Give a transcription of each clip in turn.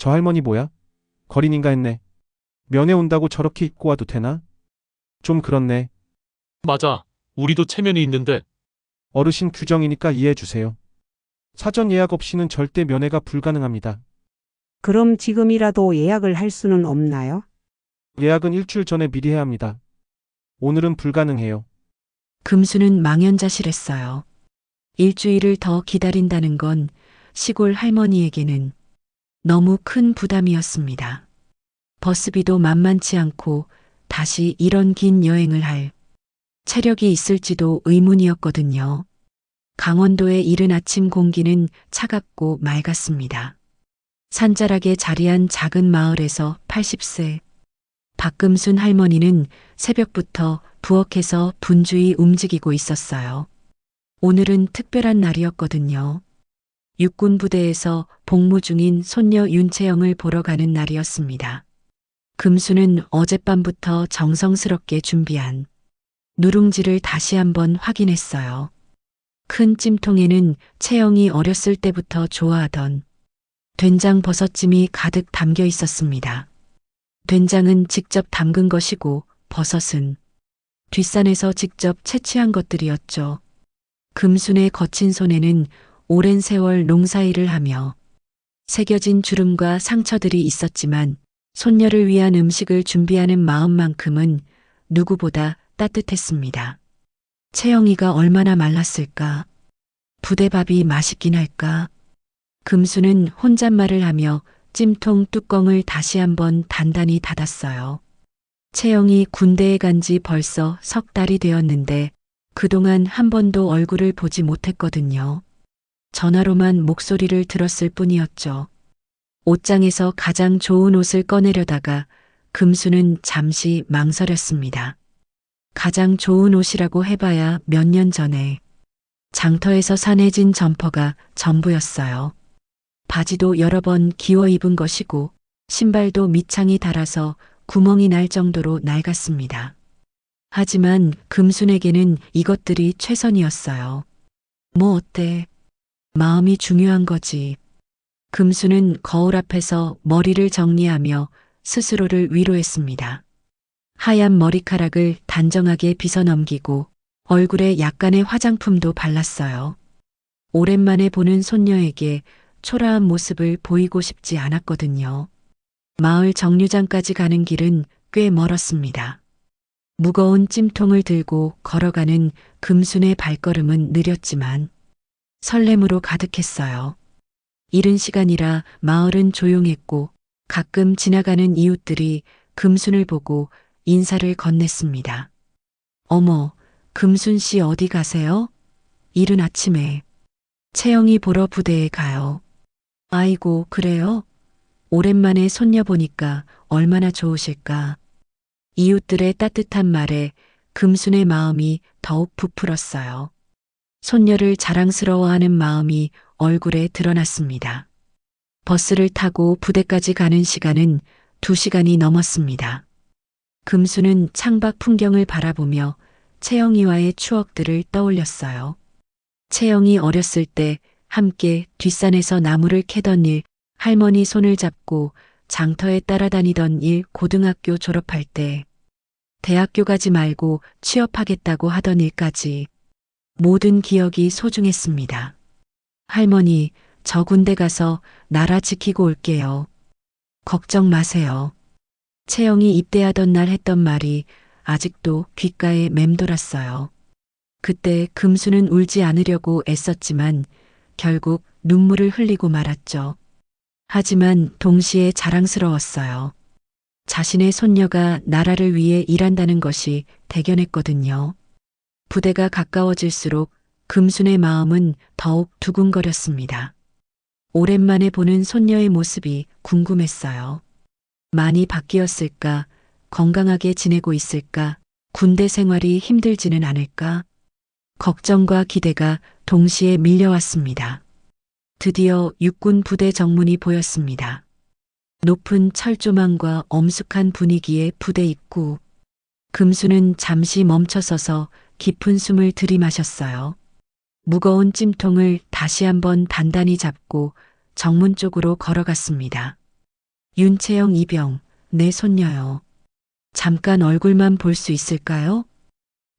저 할머니 뭐야? 거린인가 했네. 면회 온다고 저렇게 입고 와도 되나? 좀 그렇네. 맞아. 우리도 체면이 있는데. 어르신 규정이니까 이해해 주세요. 사전 예약 없이는 절대 면회가 불가능합니다. 그럼 지금이라도 예약을 할 수는 없나요? 예약은 일주일 전에 미리 해야 합니다. 오늘은 불가능해요. 금수는 망연자실했어요. 일주일을 더 기다린다는 건 시골 할머니에게는 너무 큰 부담이었습니다. 버스비도 만만치 않고 다시 이런 긴 여행을 할 체력이 있을지도 의문이었거든요. 강원도의 이른 아침 공기는 차갑고 맑았습니다. 산자락에 자리한 작은 마을에서 80세 박금순 할머니는 새벽부터 부엌에서 분주히 움직이고 있었어요. 오늘은 특별한 날이었거든요. 육군 부대에서 복무 중인 손녀 윤채영을 보러 가는 날이었습니다. 금수는 어젯밤부터 정성스럽게 준비한 누룽지를 다시 한번 확인했어요. 큰 찜통에는 채영이 어렸을 때부터 좋아하던 된장 버섯찜이 가득 담겨 있었습니다. 된장은 직접 담근 것이고 버섯은 뒷산에서 직접 채취한 것들이었죠. 금순의 거친 손에는 오랜 세월 농사일을 하며 새겨진 주름과 상처들이 있었지만 손녀를 위한 음식을 준비하는 마음만큼은 누구보다 따뜻했습니다. 채영이가 얼마나 말랐을까? 부대밥이 맛있긴 할까? 금수는 혼잣말을 하며 찜통 뚜껑을 다시 한번 단단히 닫았어요. 채영이 군대에 간 지 벌써 석 달이 되었는데 그동안 한 번도 얼굴을 보지 못했거든요. 전화로만 목소리를 들었을 뿐이었죠. 옷장에서 가장 좋은 옷을 꺼내려다가 금수는 잠시 망설였습니다. 가장 좋은 옷이라고 해봐야 몇 년 전에 장터에서 산해진 점퍼가 전부였어요. 바지도 여러 번 기워 입은 것이고 신발도 밑창이 닳아서 구멍이 날 정도로 낡았습니다. 하지만 금순에게는 이것들이 최선이었어요. 뭐 어때? 마음이 중요한 거지. 금수는 거울 앞에서 머리를 정리하며 스스로를 위로했습니다. 하얀 머리카락을 단정하게 빗어넘기고 얼굴에 약간의 화장품도 발랐어요. 오랜만에 보는 손녀에게 초라한 모습을 보이고 싶지 않았거든요. 마을 정류장까지 가는 길은 꽤 멀었습니다. 무거운 찜통을 들고 걸어가는 금순의 발걸음은 느렸지만 설렘으로 가득했어요. 이른 시간이라 마을은 조용했고 가끔 지나가는 이웃들이 금순을 보고 인사를 건넸습니다. 어머, 금순 씨 어디 가세요? 이른 아침에. 채영이 보러 부대에 가요. 아이고, 그래요? 오랜만에 손녀 보니까 얼마나 좋으실까. 이웃들의 따뜻한 말에 금순의 마음이 더욱 부풀었어요. 손녀를 자랑스러워하는 마음이 얼굴에 드러났습니다. 버스를 타고 부대까지 가는 시간은 2시간이 넘었습니다. 금수는 창밖 풍경을 바라보며 채영이와의 추억들을 떠올렸어요. 채영이 어렸을 때 함께 뒷산에서 나무를 캐던 일, 할머니 손을 잡고 장터에 따라다니던 일, 고등학교 졸업할 때 대학교 가지 말고 취업하겠다고 하던 일까지 모든 기억이 소중했습니다. 할머니, 저 군대 가서 나라 지키고 올게요. 걱정 마세요. 채영이 입대하던 날 했던 말이 아직도 귓가에 맴돌았어요. 그때 금수는 울지 않으려고 애썼지만 결국 눈물을 흘리고 말았죠. 하지만 동시에 자랑스러웠어요. 자신의 손녀가 나라를 위해 일한다는 것이 대견했거든요. 부대가 가까워질수록 금순의 마음은 더욱 두근거렸습니다. 오랜만에 보는 손녀의 모습이 궁금했어요. 많이 바뀌었을까? 건강하게 지내고 있을까? 군대 생활이 힘들지는 않을까? 걱정과 기대가 동시에 밀려왔습니다. 드디어 육군 부대 정문이 보였습니다. 높은 철조망과 엄숙한 분위기의 부대 입구. 금수는 잠시 멈춰서서 깊은 숨을 들이마셨어요. 무거운 찜통을 다시 한번 단단히 잡고 정문 쪽으로 걸어갔습니다. 윤채영 이병, 내 손녀요. 잠깐 얼굴만 볼 수 있을까요?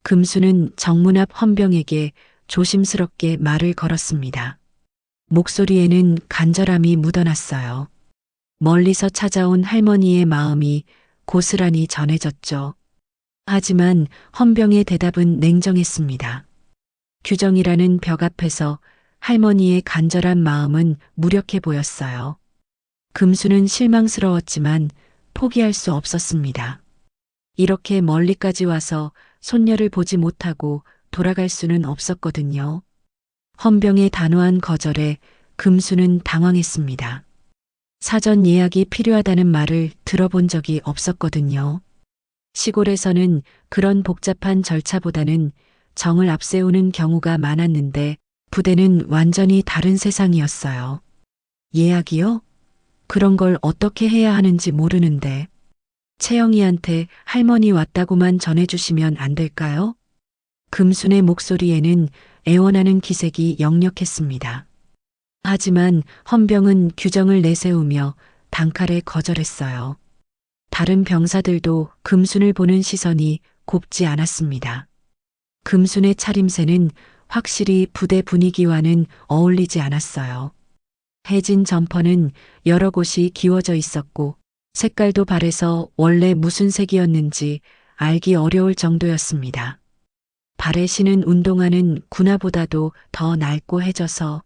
금수는 정문 앞 헌병에게 조심스럽게 말을 걸었습니다. 목소리에는 간절함이 묻어났어요. 멀리서 찾아온 할머니의 마음이 고스란히 전해졌죠. 하지만 헌병의 대답은 냉정했습니다. 규정이라는 벽 앞에서 할머니의 간절한 마음은 무력해 보였어요. 금수는 실망스러웠지만 포기할 수 없었습니다. 이렇게 멀리까지 와서 손녀를 보지 못하고 돌아갈 수는 없었거든요. 헌병의 단호한 거절에 금수는 당황했습니다. 사전 예약이 필요하다는 말을 들어본 적이 없었거든요. 시골에서는 그런 복잡한 절차보다는 정을 앞세우는 경우가 많았는데 부대는 완전히 다른 세상이었어요. 예약이요? 그런 걸 어떻게 해야 하는지 모르는데. 채영이한테 할머니 왔다고만 전해주시면 안 될까요? 금순의 목소리에는 애원하는 기색이 역력했습니다. 하지만 헌병은 규정을 내세우며 단칼에 거절했어요. 다른 병사들도 금순을 보는 시선이 곱지 않았습니다. 금순의 차림새는 확실히 부대 분위기와는 어울리지 않았어요. 해진 점퍼는 여러 곳이 기워져 있었고 색깔도 발에서 원래 무슨 색이었는지 알기 어려울 정도였습니다. 발에 신은 운동화는 군화보다도 더 낡고 해져서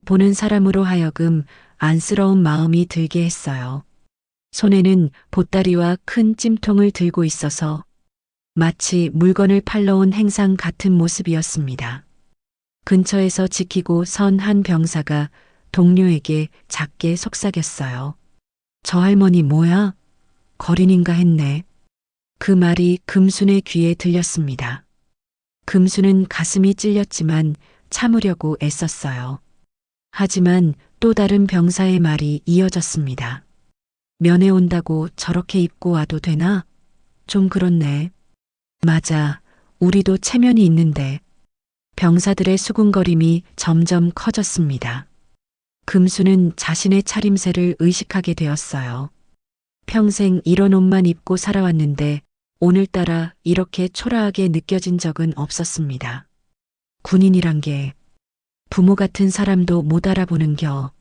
보는 사람으로 하여금 안쓰러운 마음이 들게 했어요. 손에는 보따리와 큰 찜통을 들고 있어서 마치 물건을 팔러 온 행상 같은 모습이었습니다. 근처에서 지키고 선 한 병사가 동료에게 작게 속삭였어요. 저 할머니 뭐야? 거린인가 했네. 그 말이 금순의 귀에 들렸습니다. 금순은 가슴이 찔렸지만 참으려고 애썼어요. 하지만 또 다른 병사의 말이 이어졌습니다. 면회 온다고 저렇게 입고 와도 되나? 좀 그렇네. 맞아, 우리도 체면이 있는데. 병사들의 수군거림이 점점 커졌습니다. 금수는 자신의 차림새를 의식하게 되었어요. 평생 이런 옷만 입고 살아왔는데 오늘따라 이렇게 초라하게 느껴진 적은 없었습니다. 군인이란 게 부모 같은 사람도 못 알아보는겨.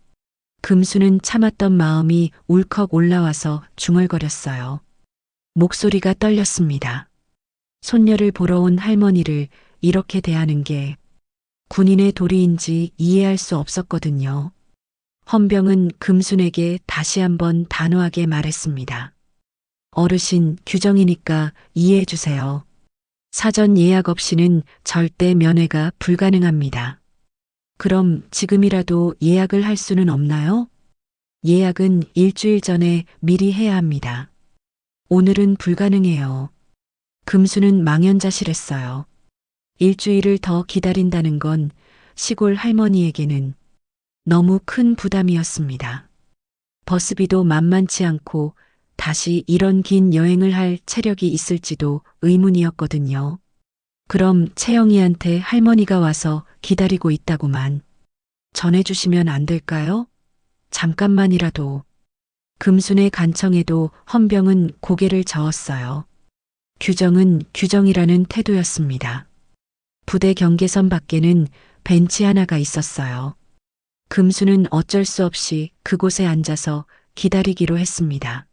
금수는 참았던 마음이 울컥 올라와서 중얼거렸어요. 목소리가 떨렸습니다. 손녀를 보러 온 할머니를 이렇게 대하는 게 군인의 도리인지 이해할 수 없었거든요. 헌병은 금순에게 다시 한번 단호하게 말했습니다. 어르신, 규정이니까 이해해 주세요. 사전 예약 없이는 절대 면회가 불가능합니다. 그럼 지금이라도 예약을 할 수는 없나요? 예약은 일주일 전에 미리 해야 합니다. 오늘은 불가능해요. 금수는 망연자실했어요. 일주일을 더 기다린다는 건 시골 할머니에게는 너무 큰 부담이었습니다. 버스비도 만만치 않고 다시 이런 긴 여행을 할 체력이 있을지도 의문이었거든요. 그럼 채영이한테 할머니가 와서 기다리고 있다고만 전해주시면 안 될까요? 잠깐만이라도. 금순의 간청에도 헌병은 고개를 저었어요. 규정은 규정이라는 태도였습니다. 부대 경계선 밖에는 벤치 하나가 있었어요. 금수는 어쩔 수 없이 그곳에 앉아서 기다리기로 했습니다.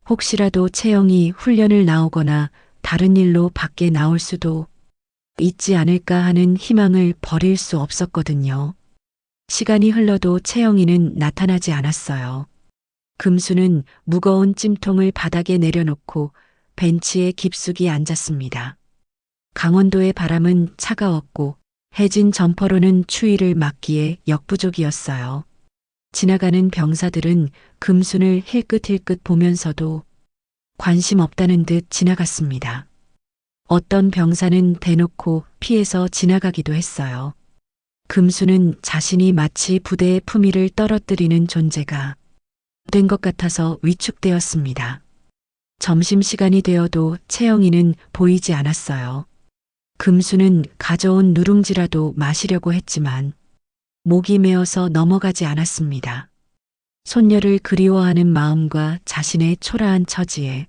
혹시라도 채영이 훈련을 나오거나 다른 일로 밖에 나올 수도 있지 않을까 하는 희망을 버릴 수 없었거든요. 시간이 흘러도 채영이는 나타나지 않았어요. 금수는 무거운 찜통을 바닥에 내려놓고 벤치에 깊숙이 앉았습니다. 강원도의 바람은 차가웠고 해진 점퍼로는 추위를 막기에 역부족이었어요. 지나가는 병사들은 금순을 힐끗힐끗 보면서도 관심 없다는 듯 지나갔습니다. 어떤 병사는 대놓고 피해서 지나가기도 했어요. 금수는 자신이 마치 부대의 품위를 떨어뜨리는 존재가 된 것 같아서 위축되었습니다. 점심시간이 되어도 채영이는 보이지 않았어요. 금수는 가져온 누룽지라도 마시려고 했지만 목이 메어서 넘어가지 않았습니다. 손녀를 그리워하는 마음과 자신의 초라한 처지에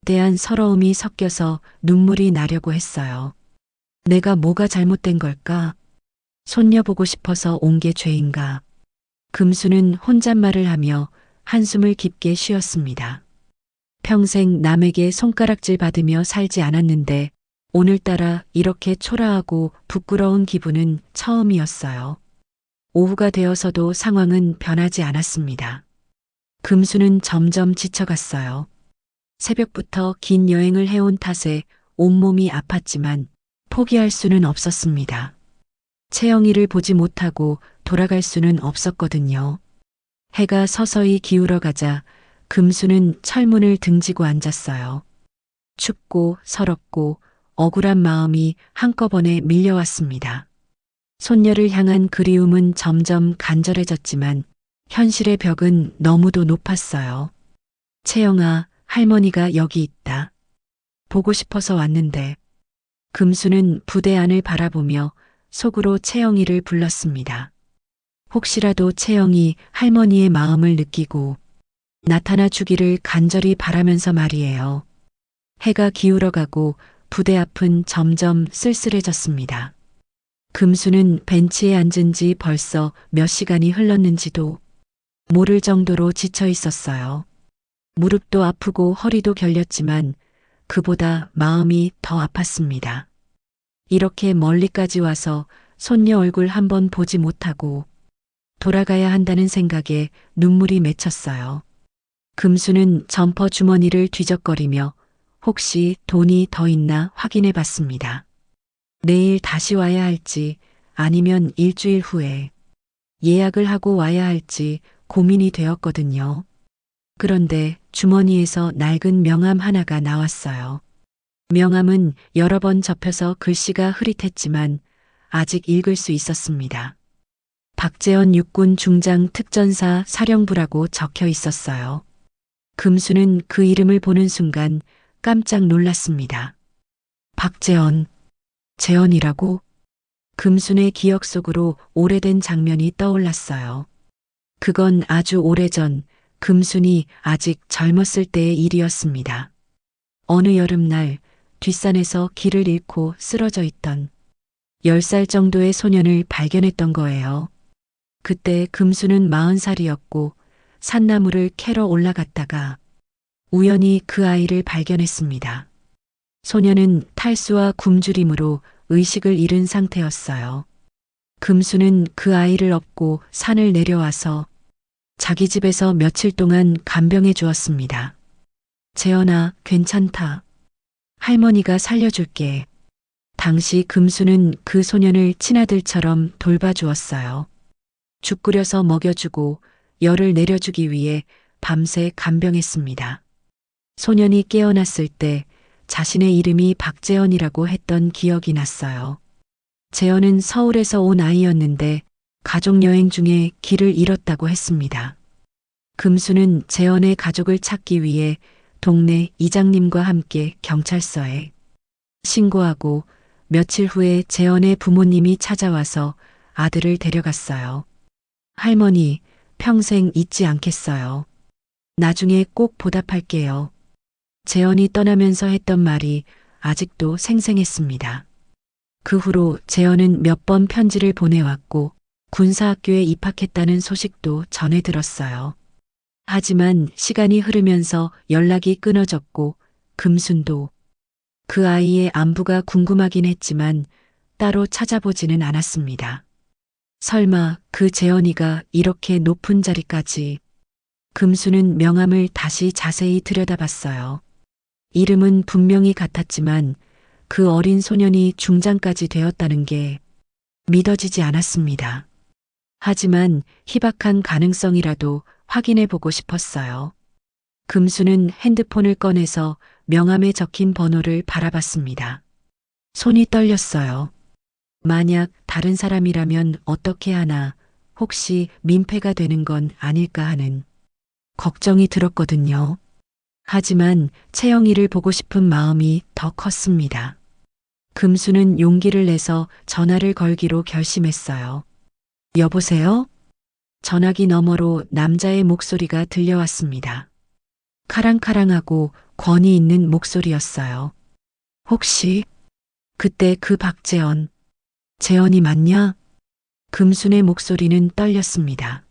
대한 서러움이 섞여서 눈물이 나려고 했어요. 내가 뭐가 잘못된 걸까? 손녀 보고 싶어서 온 게 죄인가? 금수는 혼잣말을 하며 한숨을 깊게 쉬었습니다. 평생 남에게 손가락질 받으며 살지 않았는데 오늘따라 이렇게 초라하고 부끄러운 기분은 처음이었어요. 오후가 되어서도 상황은 변하지 않았습니다. 금수는 점점 지쳐갔어요. 새벽부터 긴 여행을 해온 탓에 온몸이 아팠지만 포기할 수는 없었습니다. 채영이를 보지 못하고 돌아갈 수는 없었거든요. 해가 서서히 기울어가자 금수는 철문을 등지고 앉았어요. 춥고 서럽고 억울한 마음이 한꺼번에 밀려왔습니다. 손녀를 향한 그리움은 점점 간절해졌지만 현실의 벽은 너무도 높았어요. 채영아, 할머니가 여기 있다. 보고 싶어서 왔는데. 금수는 부대 안을 바라보며 속으로 채영이를 불렀습니다. 혹시라도 채영이 할머니의 마음을 느끼고 나타나 주기를 간절히 바라면서 말이에요. 해가 기울어가고 부대 앞은 점점 쓸쓸해졌습니다. 금수는 벤치에 앉은 지 벌써 몇 시간이 흘렀는지도 모를 정도로 지쳐 있었어요. 무릎도 아프고 허리도 결렸지만 그보다 마음이 더 아팠습니다. 이렇게 멀리까지 와서 손녀 얼굴 한번 보지 못하고 돌아가야 한다는 생각에 눈물이 맺혔어요. 금수는 점퍼 주머니를 뒤적거리며 혹시 돈이 더 있나 확인해 봤습니다. 내일 다시 와야 할지 아니면 일주일 후에 예약을 하고 와야 할지 고민이 되었거든요. 그런데 주머니에서 낡은 명함 하나가 나왔어요. 명함은 여러 번 접혀서 글씨가 흐릿했지만 아직 읽을 수 있었습니다. 박재원 육군 중장 특전사 사령부라고 적혀 있었어요. 금수는 그 이름을 보는 순간 깜짝 놀랐습니다. 박재원, 재원이라고? 금순의 기억 속으로 오래된 장면이 떠올랐어요. 그건 아주 오래전 금순이 아직 젊었을 때의 일이었습니다. 어느 여름날 뒷산에서 길을 잃고 쓰러져 있던 10살 정도의 소년을 발견했던 거예요. 그때 금수는 40살이었고 산나무를 캐러 올라갔다가 우연히 그 아이를 발견했습니다. 소년은 탈수와 굶주림으로 의식을 잃은 상태였어요. 금수는 그 아이를 업고 산을 내려와서 자기 집에서 며칠 동안 간병해 주었습니다. 재현아, 괜찮다. 할머니가 살려줄게. 당시 금수는 그 소년을 친아들처럼 돌봐주었어요. 죽 끓여서 먹여주고 열을 내려주기 위해 밤새 간병했습니다. 소년이 깨어났을 때 자신의 이름이 박재현이라고 했던 기억이 났어요. 재현은 서울에서 온 아이였는데 가족여행 중에 길을 잃었다고 했습니다. 금수는 재현의 가족을 찾기 위해 동네 이장님과 함께 경찰서에 신고하고 며칠 후에 재현의 부모님이 찾아와서 아들을 데려갔어요. 할머니, 평생 잊지 않겠어요. 나중에 꼭 보답할게요. 재현이 떠나면서 했던 말이 아직도 생생했습니다. 그 후로 재현은 몇 번 편지를 보내왔고 군사학교에 입학했다는 소식도 전해 들었어요. 하지만 시간이 흐르면서 연락이 끊어졌고 금순도 그 아이의 안부가 궁금하긴 했지만 따로 찾아보지는 않았습니다. 설마 그 재현이가 이렇게 높은 자리까지. 금수는 명함을 다시 자세히 들여다봤어요. 이름은 분명히 같았지만 그 어린 소년이 중장까지 되었다는 게 믿어지지 않았습니다. 하지만 희박한 가능성이라도 확인해 보고 싶었어요. 금수는 핸드폰을 꺼내서 명함에 적힌 번호를 바라봤습니다. 손이 떨렸어요. 만약 다른 사람이라면 어떻게 하나, 혹시 민폐가 되는 건 아닐까 하는 걱정이 들었거든요. 하지만 채영이를 보고 싶은 마음이 더 컸습니다. 금수는 용기를 내서 전화를 걸기로 결심했어요. 여보세요? 전화기 너머로 남자의 목소리가 들려왔습니다. 카랑카랑하고 권위 있는 목소리였어요. 혹시 그때 그 박재현, 재현이 맞냐? 금순의 목소리는 떨렸습니다.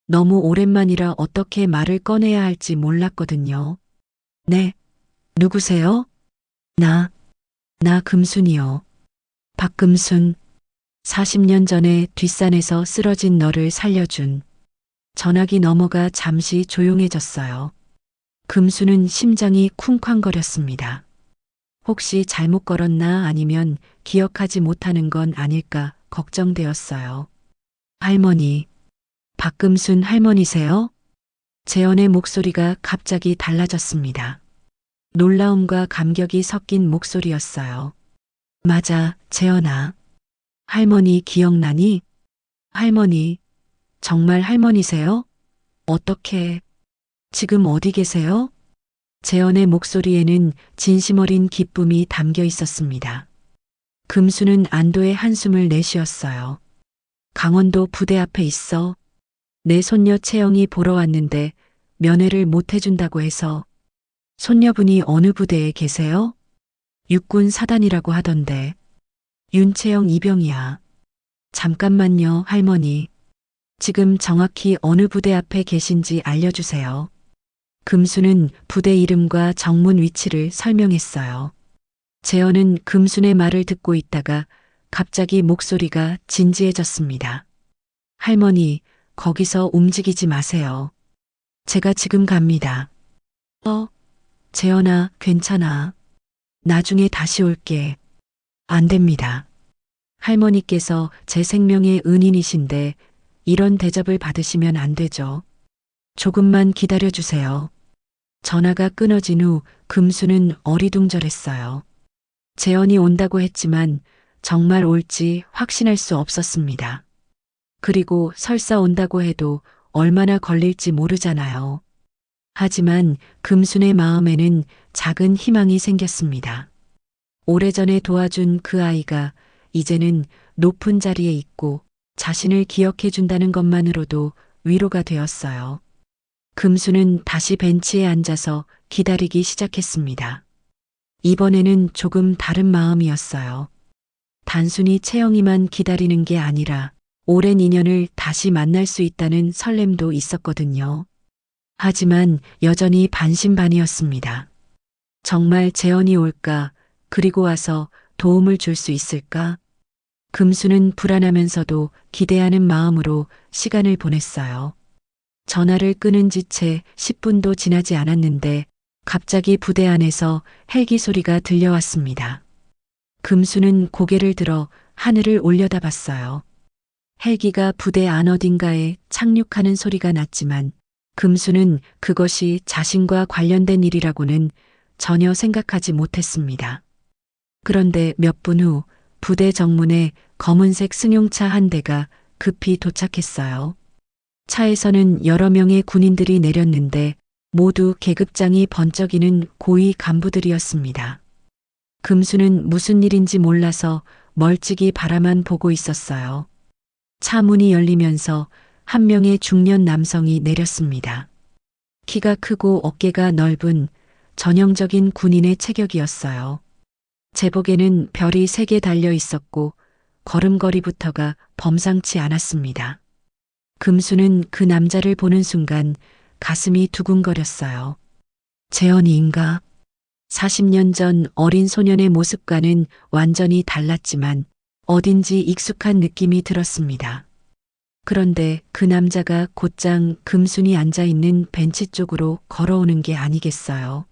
너무 오랜만이라 어떻게 말을 꺼내야 할지 몰랐거든요. 네, 누구세요? 나 금순이요. 박금순. 40년 전에 뒷산에서 쓰러진 너를 살려준. 전화기 너머가 잠시 조용해졌어요. 금순은 심장이 쿵쾅거렸습니다. 혹시 잘못 걸었나 아니면 기억하지 못하는 건 아닐까 걱정되었어요. 할머니, 박금순 할머니세요? 재현의 목소리가 갑자기 달라졌습니다. 놀라움과 감격이 섞인 목소리였어요. 맞아, 재현아. 할머니 기억나니? 할머니, 정말 할머니세요? 어떻게, 지금 어디 계세요? 재현의 목소리에는 진심 어린 기쁨이 담겨 있었습니다. 금수는 안도의 한숨을 내쉬었어요. 강원도 부대 앞에 있어. 내 손녀 채영이 보러 왔는데 면회를 못 해준다고 해서. 손녀분이 어느 부대에 계세요? 육군 사단이라고 하던데. 윤채영 이병이야. 잠깐만요, 할머니. 지금 정확히 어느 부대 앞에 계신지 알려주세요. 금순은 부대 이름과 정문 위치를 설명했어요. 재현은 금순의 말을 듣고 있다가 갑자기 목소리가 진지해졌습니다. 할머니, 거기서 움직이지 마세요. 제가 지금 갑니다. 재현아, 괜찮아. 나중에 다시 올게. 안 됩니다. 할머니께서 제 생명의 은인이신데 이런 대접을 받으시면 안 되죠. 조금만 기다려주세요. 전화가 끊어진 후 금수는 어리둥절했어요. 재현이 온다고 했지만 정말 올지 확신할 수 없었습니다. 그리고 설사 온다고 해도 얼마나 걸릴지 모르잖아요. 하지만 금순의 마음에는 작은 희망이 생겼습니다. 오래전에 도와준 그 아이가 이제는 높은 자리에 있고 자신을 기억해 준다는 것만으로도 위로가 되었어요. 금수는 다시 벤치에 앉아서 기다리기 시작했습니다. 이번에는 조금 다른 마음이었어요. 단순히 채영이만 기다리는 게 아니라 오랜 인연을 다시 만날 수 있다는 설렘도 있었거든요. 하지만 여전히 반신반의였습니다. 정말 재현이 올까? 그리고 와서 도움을 줄 수 있을까? 금수는 불안하면서도 기대하는 마음으로 시간을 보냈어요. 전화를 끊은 지 채 10분도 지나지 않았는데 갑자기 부대 안에서 헬기 소리가 들려왔습니다. 금수는 고개를 들어 하늘을 올려다봤어요. 헬기가 부대 안 어딘가에 착륙하는 소리가 났지만 금수는 그것이 자신과 관련된 일이라고는 전혀 생각하지 못했습니다. 그런데 몇 분 후 부대 정문에 검은색 승용차 한 대가 급히 도착했어요. 차에서는 여러 명의 군인들이 내렸는데 모두 계급장이 번쩍이는 고위 간부들이었습니다. 금수는 무슨 일인지 몰라서 멀찍이 바라만 보고 있었어요. 차 문이 열리면서 한 명의 중년 남성이 내렸습니다. 키가 크고 어깨가 넓은 전형적인 군인의 체격이었어요. 제복에는 별이 3개 달려 있었고 걸음걸이부터가 범상치 않았습니다. 금수는 그 남자를 보는 순간 가슴이 두근거렸어요. 재현이인가? 40년 전 어린 소년의 모습과는 완전히 달랐지만 어딘지 익숙한 느낌이 들었습니다. 그런데 그 남자가 곧장 금순이 앉아있는 벤치 쪽으로 걸어오는 게 아니겠어요.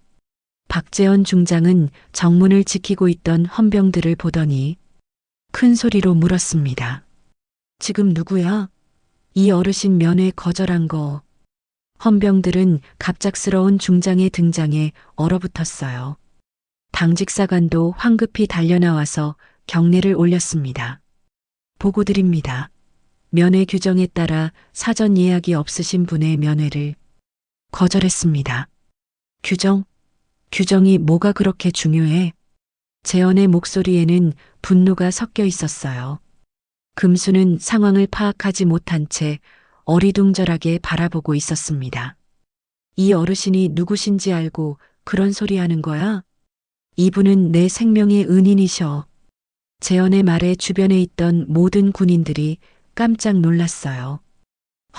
박재현 중장은 정문을 지키고 있던 헌병들을 보더니 큰 소리로 물었습니다. 지금 누구야? 이 어르신 면회 거절한 거. 헌병들은 갑작스러운 중장의 등장에 얼어붙었어요. 당직사관도 황급히 달려나와서 경례를 올렸습니다. 보고드립니다. 면회 규정에 따라 사전 예약이 없으신 분의 면회를 거절했습니다. 규정이 뭐가 그렇게 중요해? 재현의 목소리에는 분노가 섞여 있었어요. 금수는 상황을 파악하지 못한 채 어리둥절하게 바라보고 있었습니다. 이 어르신이 누구신지 알고 그런 소리 하는 거야? 이분은 내 생명의 은인이셔. 재현의 말에 주변에 있던 모든 군인들이 깜짝 놀랐어요.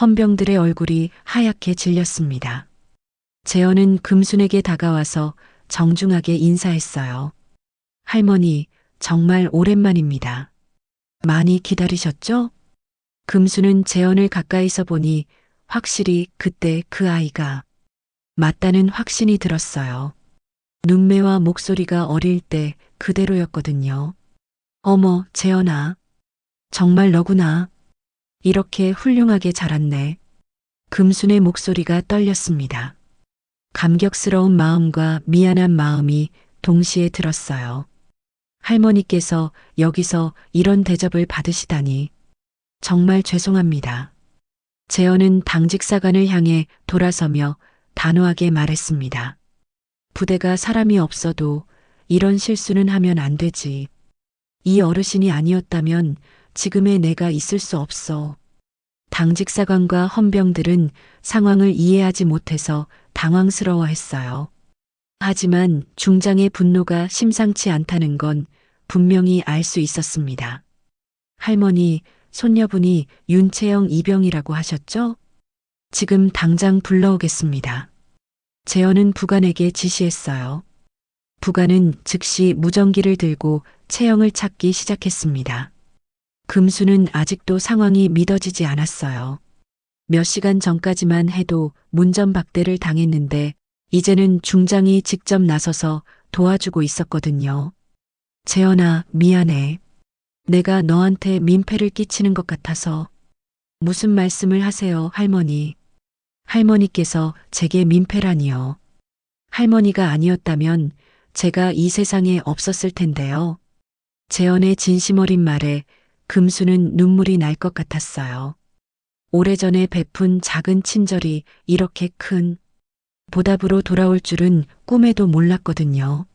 헌병들의 얼굴이 하얗게 질렸습니다. 재현은 금순에게 다가와서 정중하게 인사했어요. 할머니, 정말 오랜만입니다. 많이 기다리셨죠? 금순은 재현을 가까이서 보니 확실히 그때 그 아이가 맞다는 확신이 들었어요. 눈매와 목소리가 어릴 때 그대로였거든요. 어머, 재현아. 정말 너구나. 이렇게 훌륭하게 자랐네. 금순의 목소리가 떨렸습니다. 감격스러운 마음과 미안한 마음이 동시에 들었어요. 할머니께서 여기서 이런 대접을 받으시다니. 정말 죄송합니다. 재현은 당직사관을 향해 돌아서며 단호하게 말했습니다. 부대가 사람이 없어도 이런 실수는 하면 안 되지. 이 어르신이 아니었다면 지금의 내가 있을 수 없어. 당직사관과 헌병들은 상황을 이해하지 못해서 당황스러워했어요. 하지만 중장의 분노가 심상치 않다는 건 분명히 알 수 있었습니다. 할머니, 손녀분이 윤채영 이병이라고 하셨죠? 지금 당장 불러오겠습니다. 재현은 부관에게 지시했어요. 부관은 즉시 무전기를 들고 채영을 찾기 시작했습니다. 금수는 아직도 상황이 믿어지지 않았어요. 몇 시간 전까지만 해도 문전박대를 당했는데 이제는 중장이 직접 나서서 도와주고 있었거든요. 재현아, 미안해. 내가 너한테 민폐를 끼치는 것 같아서. 무슨 말씀을 하세요, 할머니. 할머니께서 제게 민폐라니요. 할머니가 아니었다면 제가 이 세상에 없었을 텐데요. 재현의 진심 어린 말에 금수는 눈물이 날 것 같았어요. 오래전에 베푼 작은 친절이 이렇게 큰 보답으로 돌아올 줄은 꿈에도 몰랐거든요.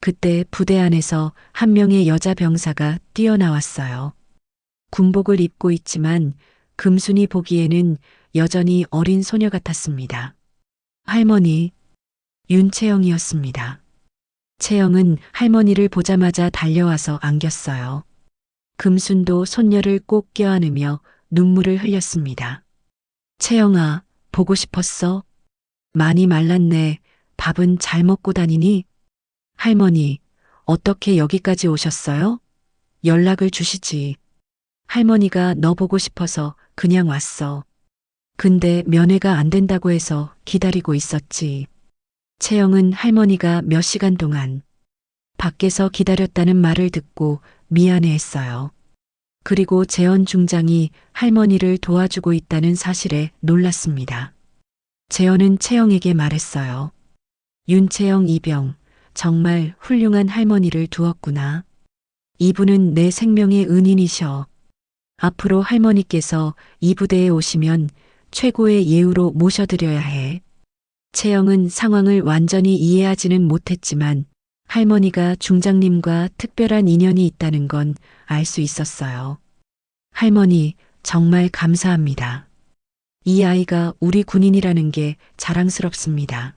그때 부대 안에서 한 명의 여자 병사가 뛰어나왔어요. 군복을 입고 있지만 금순이 보기에는 여전히 어린 소녀 같았습니다. 할머니, 윤채영이었습니다. 채영은 할머니를 보자마자 달려와서 안겼어요. 금순도 손녀를 꼭 껴안으며 눈물을 흘렸습니다. 채영아, 보고 싶었어? 많이 말랐네. 밥은 잘 먹고 다니니? 할머니, 어떻게 여기까지 오셨어요? 연락을 주시지. 할머니가 너 보고 싶어서 그냥 왔어. 근데 면회가 안 된다고 해서 기다리고 있었지. 채영은 할머니가 몇 시간 동안 밖에서 기다렸다는 말을 듣고 미안해했어요. 그리고 재현 중장이 할머니를 도와주고 있다는 사실에 놀랐습니다. 재현은 채영에게 말했어요. 윤채영 이병, 정말 훌륭한 할머니를 두었구나. 이분은 내 생명의 은인이셔. 앞으로 할머니께서 이 부대에 오시면 최고의 예우로 모셔드려야 해. 채영은 상황을 완전히 이해하지는 못했지만 할머니가 중장님과 특별한 인연이 있다는 건 알 수 있었어요. 할머니, 정말 감사합니다. 이 아이가 우리 군인이라는 게 자랑스럽습니다.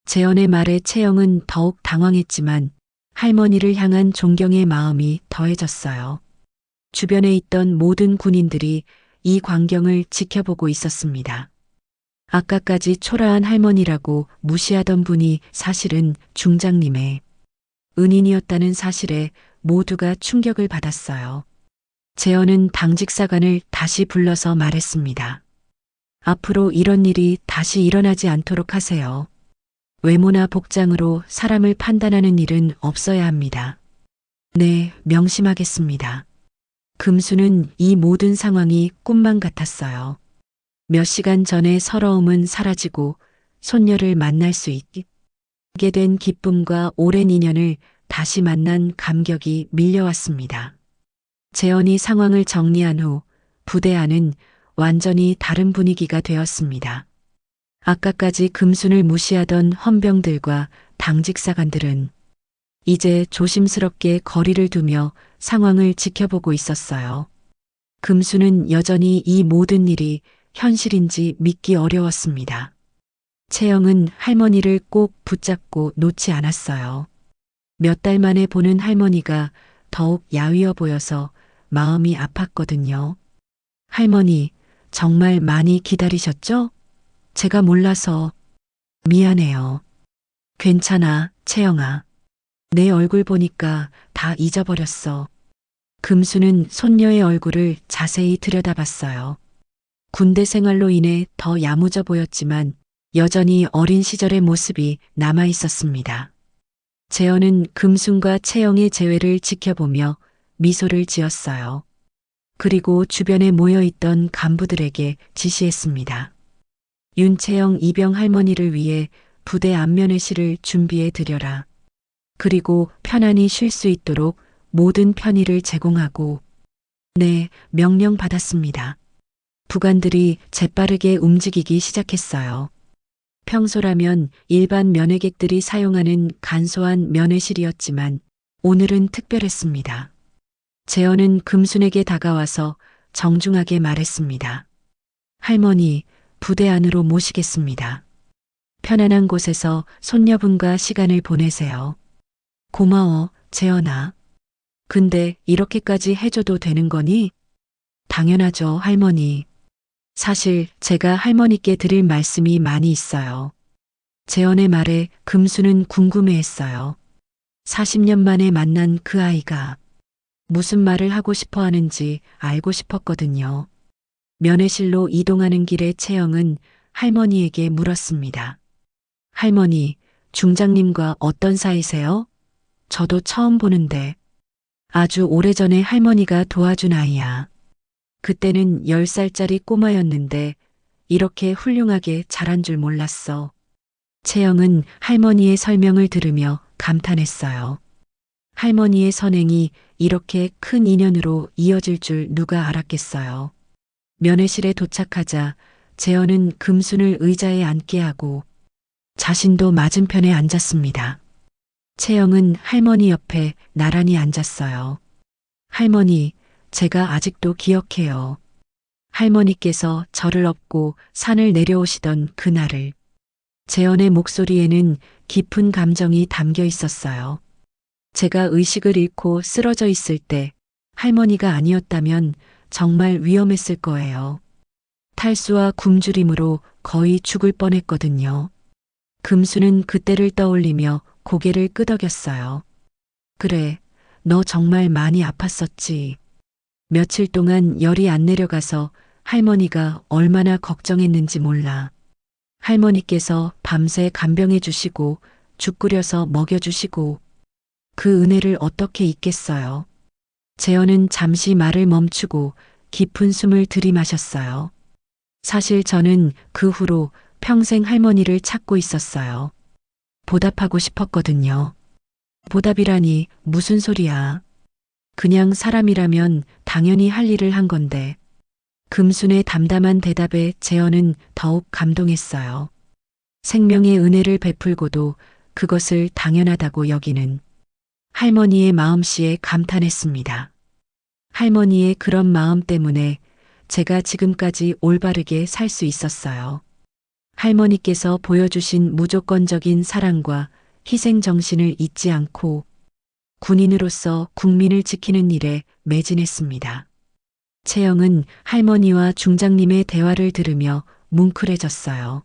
재현의 말에 채영은 더욱 당황했지만 할머니를 향한 존경의 마음이 더해졌어요. 주변에 있던 모든 군인들이 이 광경을 지켜보고 있었습니다. 아까까지 초라한 할머니라고 무시하던 분이 사실은 중장님의 은인이었다는 사실에 모두가 충격을 받았어요. 재현은 당직사관을 다시 불러서 말했습니다. 앞으로 이런 일이 다시 일어나지 않도록 하세요. 외모나 복장으로 사람을 판단하는 일은 없어야 합니다. 네, 명심하겠습니다. 금수는 이 모든 상황이 꿈만 같았어요. 몇 시간 전의 서러움은 사라지고 손녀를 만날 수 있게 된 기쁨과 오랜 인연을 다시 만난 감격이 밀려왔습니다. 재현이 상황을 정리한 후 부대 안은 완전히 다른 분위기가 되었습니다. 아까까지 금순을 무시하던 헌병들과 당직사관들은 이제 조심스럽게 거리를 두며 상황을 지켜보고 있었어요. 금수는 여전히 이 모든 일이 현실인지 믿기 어려웠습니다. 채영은 할머니를 꼭 붙잡고 놓지 않았어요. 몇 달 만에 보는 할머니가 더욱 야위어 보여서 마음이 아팠거든요. 할머니, 정말 많이 기다리셨죠? 제가 몰라서 미안해요. 괜찮아, 채영아. 내 얼굴 보니까 다 잊어버렸어. 금수는 손녀의 얼굴을 자세히 들여다봤어요. 군대 생활로 인해 더 야무져 보였지만 여전히 어린 시절의 모습이 남아 있었습니다. 재현은 금순과 채영의 재회를 지켜보며 미소를 지었어요. 그리고 주변에 모여있던 간부들에게 지시했습니다. 윤채영 이병 할머니를 위해 부대 안면회실을 준비해 드려라. 그리고 편안히 쉴 수 있도록 모든 편의를 제공하고. 네, 명령 받았습니다. 부관들이 재빠르게 움직이기 시작했어요. 평소라면 일반 면회객들이 사용하는 간소한 면회실이었지만 오늘은 특별했습니다. 재현은 금순에게 다가와서 정중하게 말했습니다. 할머니, 부대 안으로 모시겠습니다. 편안한 곳에서 손녀분과 시간을 보내세요. 고마워, 재현아. 근데 이렇게까지 해줘도 되는 거니? 당연하죠, 할머니. 사실 제가 할머니께 드릴 말씀이 많이 있어요. 재현의 말에 금수는 궁금해했어요. 40년 만에 만난 그 아이가 무슨 말을 하고 싶어 하는지 알고 싶었거든요. 면회실로 이동하는 길에 채영은 할머니에게 물었습니다. 할머니, 중장님과 어떤 사이세요? 저도 처음 보는데. 아주 오래전에 할머니가 도와준 아이야. 그때는 10살짜리 꼬마였는데 이렇게 훌륭하게 자란 줄 몰랐어. 채영은 할머니의 설명을 들으며 감탄했어요. 할머니의 선행이 이렇게 큰 인연으로 이어질 줄 누가 알았겠어요. 면회실에 도착하자 재현은 금순을 의자에 앉게 하고 자신도 맞은편에 앉았습니다. 채영은 할머니 옆에 나란히 앉았어요. 할머니, 제가 아직도 기억해요. 할머니께서 저를 업고 산을 내려오시던 그날을. 재현의 목소리에는 깊은 감정이 담겨 있었어요. 제가 의식을 잃고 쓰러져 있을 때 할머니가 아니었다면 정말 위험했을 거예요. 탈수와 굶주림으로 거의 죽을 뻔했거든요. 금수는 그때를 떠올리며 고개를 끄덕였어요. 그래, 너 정말 많이 아팠었지. 며칠 동안 열이 안 내려가서 할머니가 얼마나 걱정했는지 몰라. 할머니께서 밤새 간병해 주시고 죽 끓여서 먹여주시고 그 은혜를 어떻게 잊겠어요. 재현은 잠시 말을 멈추고 깊은 숨을 들이마셨어요. 사실 저는 그 후로 평생 할머니를 찾고 있었어요. 보답하고 싶었거든요. 보답이라니 무슨 소리야. 그냥 사람이라면 당연히 할 일을 한 건데. 금순의 담담한 대답에 재현은 더욱 감동했어요. 생명의 은혜를 베풀고도 그것을 당연하다고 여기는 할머니의 마음씨에 감탄했습니다. 할머니의 그런 마음 때문에 제가 지금까지 올바르게 살 수 있었어요. 할머니께서 보여주신 무조건적인 사랑과 희생 정신을 잊지 않고 군인으로서 국민을 지키는 일에 매진했습니다. 채영은 할머니와 중장님의 대화를 들으며 뭉클해졌어요.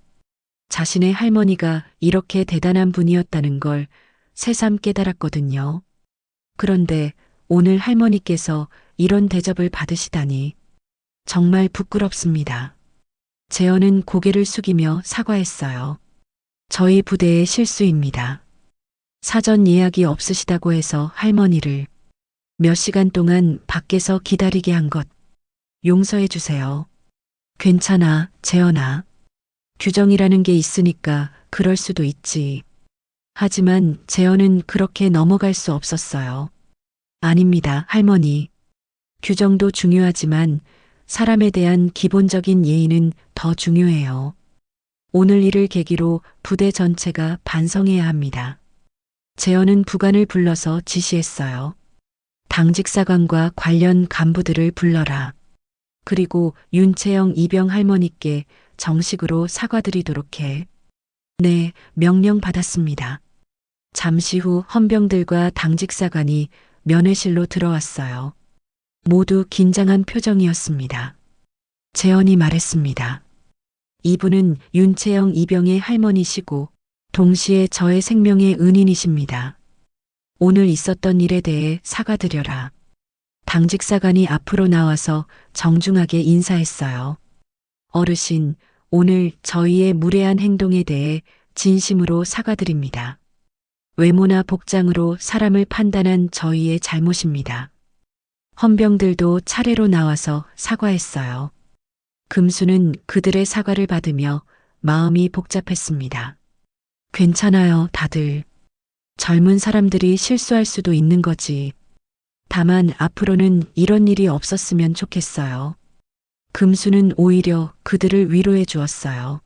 자신의 할머니가 이렇게 대단한 분이었다는 걸 새삼 깨달았거든요. 그런데 오늘 할머니께서 이런 대접을 받으시다니 정말 부끄럽습니다. 재현은 고개를 숙이며 사과했어요. 저희 부대의 실수입니다. 사전 예약이 없으시다고 해서 할머니를 몇 시간 동안 밖에서 기다리게 한 것 용서해 주세요. 괜찮아, 재현아. 규정이라는 게 있으니까 그럴 수도 있지. 하지만 재현은 그렇게 넘어갈 수 없었어요. 아닙니다, 할머니. 규정도 중요하지만 사람에 대한 기본적인 예의는 더 중요해요. 오늘 일을 계기로 부대 전체가 반성해야 합니다. 재현은 부관을 불러서 지시했어요. 당직사관과 관련 간부들을 불러라. 그리고 윤채영 이병 할머니께 정식으로 사과드리도록 해. 네, 명령 받았습니다. 잠시 후 헌병들과 당직사관이 면회실로 들어왔어요. 모두 긴장한 표정이었습니다. 재현이 말했습니다. 이분은 윤채영 이병의 할머니시고 동시에 저의 생명의 은인이십니다. 오늘 있었던 일에 대해 사과드려라. 당직사관이 앞으로 나와서 정중하게 인사했어요. 어르신, 오늘 저희의 무례한 행동에 대해 진심으로 사과드립니다. 외모나 복장으로 사람을 판단한 저희의 잘못입니다. 헌병들도 차례로 나와서 사과했어요. 금수는 그들의 사과를 받으며 마음이 복잡했습니다. 괜찮아요, 다들. 젊은 사람들이 실수할 수도 있는 거지. 다만 앞으로는 이런 일이 없었으면 좋겠어요. 금수는 오히려 그들을 위로해 주었어요.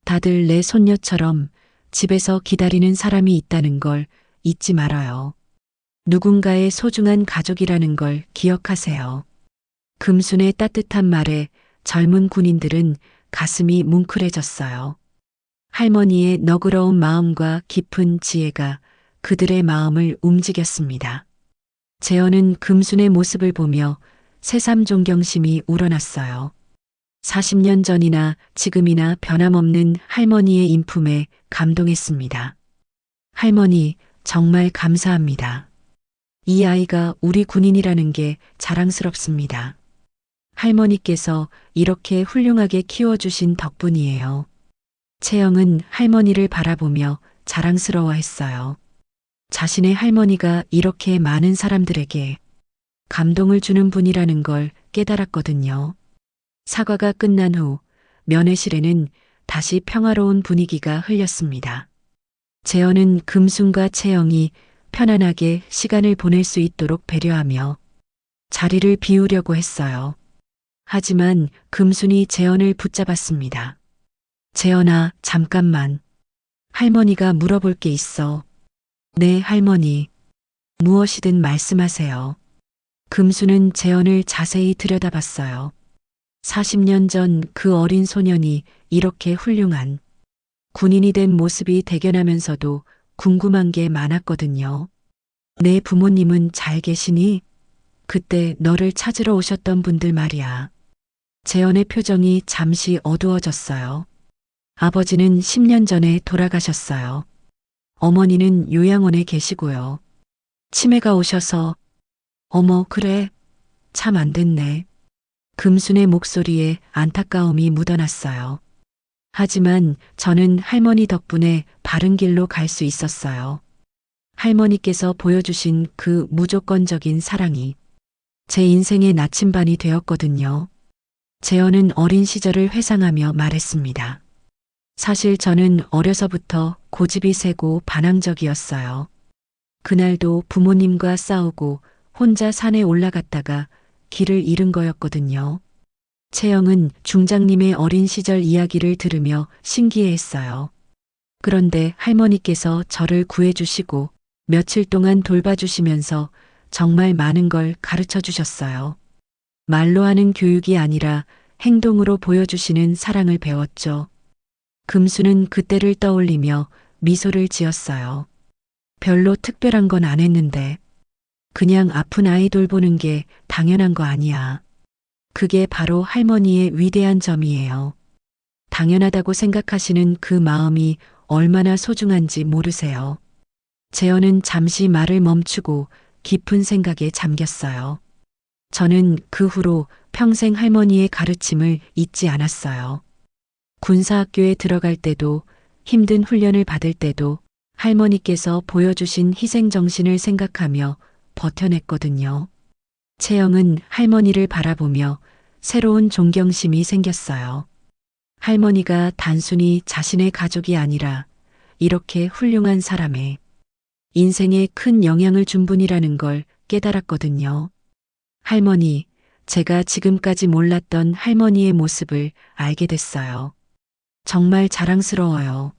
다들 내 손녀처럼 집에서 기다리는 사람이 있다는 걸 잊지 말아요. 누군가의 소중한 가족이라는 걸 기억하세요. 금순의 따뜻한 말에 젊은 군인들은 가슴이 뭉클해졌어요. 할머니의 너그러운 마음과 깊은 지혜가 그들의 마음을 움직였습니다. 재현은 금순의 모습을 보며 새삼 존경심이 우러났어요. 40년 전이나 지금이나 변함없는 할머니의 인품에 감동했습니다. 할머니, 정말 감사합니다. 이 아이가 우리 군인이라는 게 자랑스럽습니다. 할머니께서 이렇게 훌륭하게 키워주신 덕분이에요. 채영은 할머니를 바라보며 자랑스러워했어요. 자신의 할머니가 이렇게 많은 사람들에게 감동을 주는 분이라는 걸 깨달았거든요. 사과가 끝난 후 면회실에는 다시 평화로운 분위기가 흘렸습니다. 재현은 금순과 채영이 편안하게 시간을 보낼 수 있도록 배려하며 자리를 비우려고 했어요. 하지만 금순이 재현을 붙잡았습니다. 재현아, 잠깐만. 할머니가 물어볼 게 있어. 네, 할머니. 무엇이든 말씀하세요. 금순은 재현을 자세히 들여다봤어요. 40년 전 그 어린 소년이 이렇게 훌륭한 군인이 된 모습이 대견하면서도 궁금한 게 많았거든요. 내 부모님은 잘 계시니? 그때 너를 찾으러 오셨던 분들 말이야. 재현의 표정이 잠시 어두워졌어요. 아버지는 10년 전에 돌아가셨어요. 어머니는 요양원에 계시고요. 치매가 오셔서 어머, 그래. 참 안 됐네. 금순의 목소리에 안타까움이 묻어났어요. 하지만 저는 할머니 덕분에 바른 길로 갈 수 있었어요. 할머니께서 보여주신 그 무조건적인 사랑이 제 인생의 나침반이 되었거든요. 재현은 어린 시절을 회상하며 말했습니다. 사실 저는 어려서부터 고집이 세고 반항적이었어요. 그날도 부모님과 싸우고 혼자 산에 올라갔다가 길을 잃은 거였거든요. 채영은 중장님의 어린 시절 이야기를 들으며 신기해했어요. 그런데 할머니께서 저를 구해주시고 며칠 동안 돌봐주시면서 정말 많은 걸 가르쳐 주셨어요. 말로 하는 교육이 아니라 행동으로 보여주시는 사랑을 배웠죠. 금수는 그때를 떠올리며 미소를 지었어요. 별로 특별한 건 안 했는데 그냥 아픈 아이 돌보는 게 당연한 거 아니야. 그게 바로 할머니의 위대한 점이에요. 당연하다고 생각하시는 그 마음이 얼마나 소중한지 모르세요. 재현은 잠시 말을 멈추고 깊은 생각에 잠겼어요. 저는 그 후로 평생 할머니의 가르침을 잊지 않았어요. 군사학교에 들어갈 때도 힘든 훈련을 받을 때도 할머니께서 보여주신 희생정신을 생각하며 버텨냈거든요. 채영은 할머니를 바라보며 새로운 존경심이 생겼어요. 할머니가 단순히 자신의 가족이 아니라 이렇게 훌륭한 사람의 인생에 큰 영향을 준 분이라는 걸 깨달았거든요. 할머니, 제가 지금까지 몰랐던 할머니의 모습을 알게 됐어요. 정말 자랑스러워요.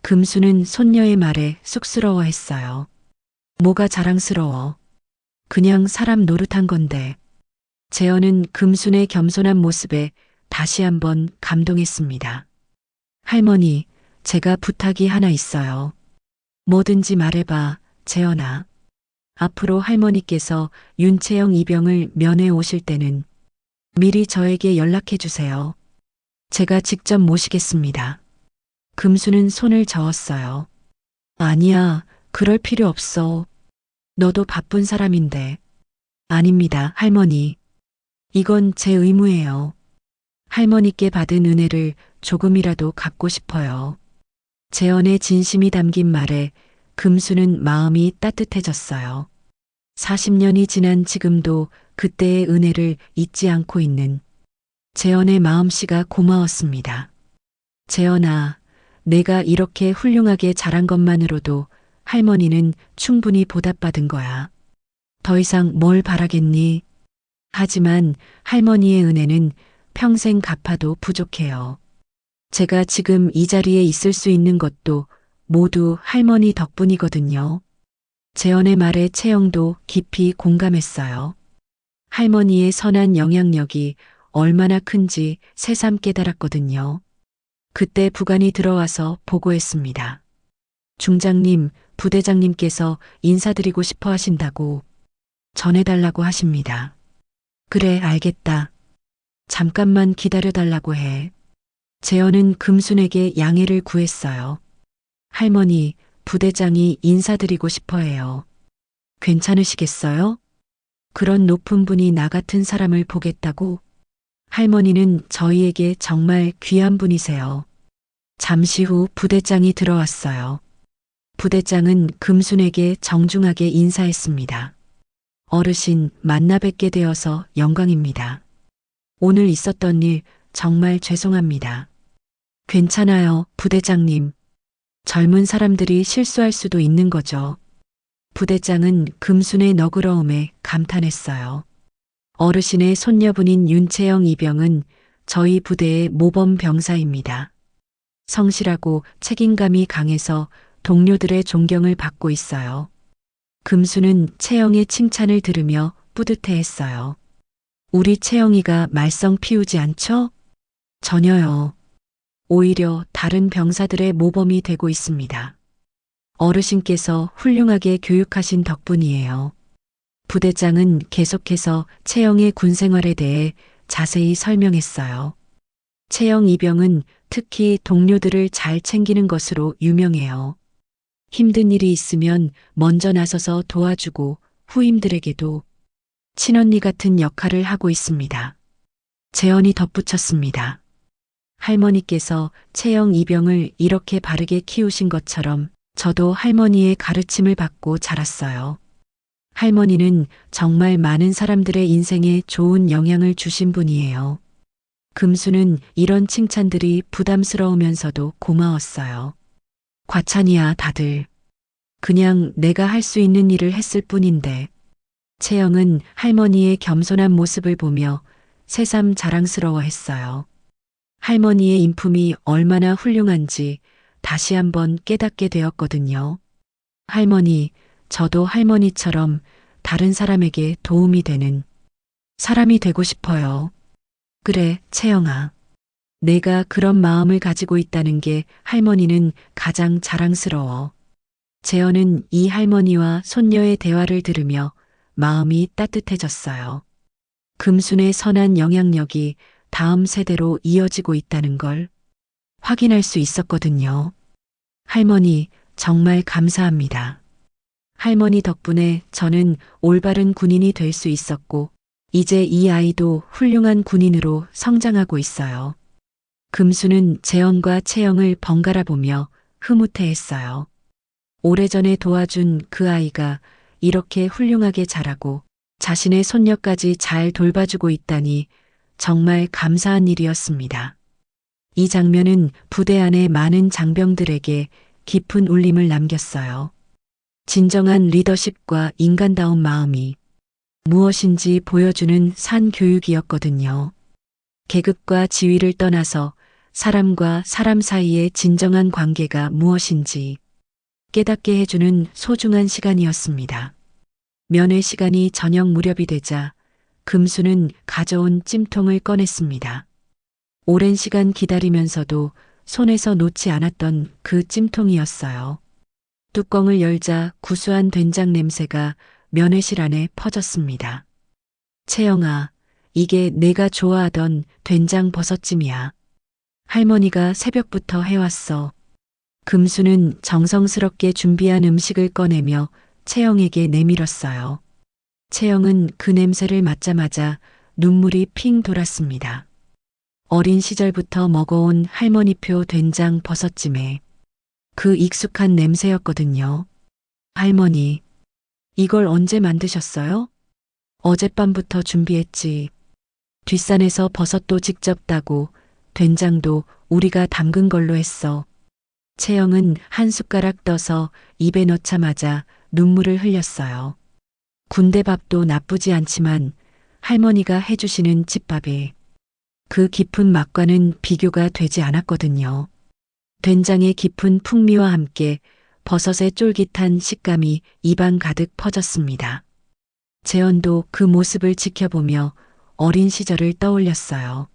금수는 손녀의 말에 쑥스러워했어요. 뭐가 자랑스러워? 그냥 사람 노릇한 건데. 재현은 금순의 겸손한 모습에 다시 한번 감동했습니다. 할머니, 제가 부탁이 하나 있어요. 뭐든지 말해봐, 재현아. 앞으로 할머니께서 윤채영 이병을 면회 오실 때는 미리 저에게 연락해 주세요. 제가 직접 모시겠습니다. 금수는 손을 저었어요. 아니야, 그럴 필요 없어. 너도 바쁜 사람인데. 아닙니다, 할머니. 이건 제 의무예요. 할머니께 받은 은혜를 조금이라도 갚고 싶어요. 재현의 진심이 담긴 말에 금수는 마음이 따뜻해졌어요. 40년이 지난 지금도 그때의 은혜를 잊지 않고 있는 재현의 마음씨가 고마웠습니다. 재현아, 내가 이렇게 훌륭하게 자란 것만으로도 할머니는 충분히 보답받은 거야. 더 이상 뭘 바라겠니? 하지만 할머니의 은혜는 평생 갚아도 부족해요. 제가 지금 이 자리에 있을 수 있는 것도 모두 할머니 덕분이거든요. 재현의 말에 채영도 깊이 공감했어요. 할머니의 선한 영향력이 얼마나 큰지 새삼 깨달았거든요. 그때 부관이 들어와서 보고했습니다. 중장님, 부대장님께서 인사드리고 싶어 하신다고 전해달라고 하십니다. 그래, 알겠다. 잠깐만 기다려달라고 해. 재현은 금순에게 양해를 구했어요. 할머니, 부대장이 인사드리고 싶어 해요. 괜찮으시겠어요? 그런 높은 분이 나 같은 사람을 보겠다고? 할머니는 저희에게 정말 귀한 분이세요. 잠시 후 부대장이 들어왔어요. 부대장은 금순에게 정중하게 인사했습니다. 어르신, 만나 뵙게 되어서 영광입니다. 오늘 있었던 일 정말 죄송합니다. 괜찮아요, 부대장님. 젊은 사람들이 실수할 수도 있는 거죠. 부대장은 금순의 너그러움에 감탄했어요. 어르신의 손녀분인 윤채영 이병은 저희 부대의 모범 병사입니다. 성실하고 책임감이 강해서 동료들의 존경을 받고 있어요. 금수는 채영의 칭찬을 들으며 뿌듯해했어요. 우리 채영이가 말썽 피우지 않죠? 전혀요. 오히려 다른 병사들의 모범이 되고 있습니다. 어르신께서 훌륭하게 교육하신 덕분이에요. 부대장은 계속해서 채영의 군 생활에 대해 자세히 설명했어요. 채영 이병은 특히 동료들을 잘 챙기는 것으로 유명해요. 힘든 일이 있으면 먼저 나서서 도와주고 후임들에게도 친언니 같은 역할을 하고 있습니다. 재현이 덧붙였습니다. 할머니께서 채영 이병을 이렇게 바르게 키우신 것처럼 저도 할머니의 가르침을 받고 자랐어요. 할머니는 정말 많은 사람들의 인생에 좋은 영향을 주신 분이에요. 금수는 이런 칭찬들이 부담스러우면서도 고마웠어요. 과찬이야, 다들. 그냥 내가 할 수 있는 일을 했을 뿐인데. 채영은 할머니의 겸손한 모습을 보며 새삼 자랑스러워했어요. 할머니의 인품이 얼마나 훌륭한지 다시 한번 깨닫게 되었거든요. 할머니, 저도 할머니처럼 다른 사람에게 도움이 되는 사람이 되고 싶어요. 그래, 채영아. 내가 그런 마음을 가지고 있다는 게 할머니는 가장 자랑스러워. 재현은 이 할머니와 손녀의 대화를 들으며 마음이 따뜻해졌어요. 금순의 선한 영향력이 다음 세대로 이어지고 있다는 걸 확인할 수 있었거든요. 할머니, 정말 감사합니다. 할머니 덕분에 저는 올바른 군인이 될 수 있었고, 이제 이 아이도 훌륭한 군인으로 성장하고 있어요. 금수는 재현과 채영을 번갈아 보며 흐뭇해했어요. 오래전에 도와준 그 아이가 이렇게 훌륭하게 자라고 자신의 손녀까지 잘 돌봐주고 있다니 정말 감사한 일이었습니다. 이 장면은 부대 안의 많은 장병들에게 깊은 울림을 남겼어요. 진정한 리더십과 인간다운 마음이 무엇인지 보여주는 산 교육이었거든요. 계급과 지위를 떠나서 사람과 사람 사이의 진정한 관계가 무엇인지 깨닫게 해주는 소중한 시간이었습니다. 면회 시간이 저녁 무렵이 되자 금수는 가져온 찜통을 꺼냈습니다. 오랜 시간 기다리면서도 손에서 놓지 않았던 그 찜통이었어요. 뚜껑을 열자 구수한 된장 냄새가 면회실 안에 퍼졌습니다. 채영아, 이게 내가 좋아하던 된장 버섯찜이야. 할머니가 새벽부터 해왔어. 금수는 정성스럽게 준비한 음식을 꺼내며 채영에게 내밀었어요. 채영은 그 냄새를 맡자마자 눈물이 핑 돌았습니다. 어린 시절부터 먹어온 할머니표 된장 버섯찜에 그 익숙한 냄새였거든요. 할머니, 이걸 언제 만드셨어요? 어젯밤부터 준비했지. 뒷산에서 버섯도 직접 따고 된장도 우리가 담근 걸로 했어. 채영은 한 숟가락 떠서 입에 넣자마자 눈물을 흘렸어요. 군대밥도 나쁘지 않지만 할머니가 해주시는 집밥에 그 깊은 맛과는 비교가 되지 않았거든요. 된장의 깊은 풍미와 함께 버섯의 쫄깃한 식감이 입안 가득 퍼졌습니다. 재현도 그 모습을 지켜보며 어린 시절을 떠올렸어요.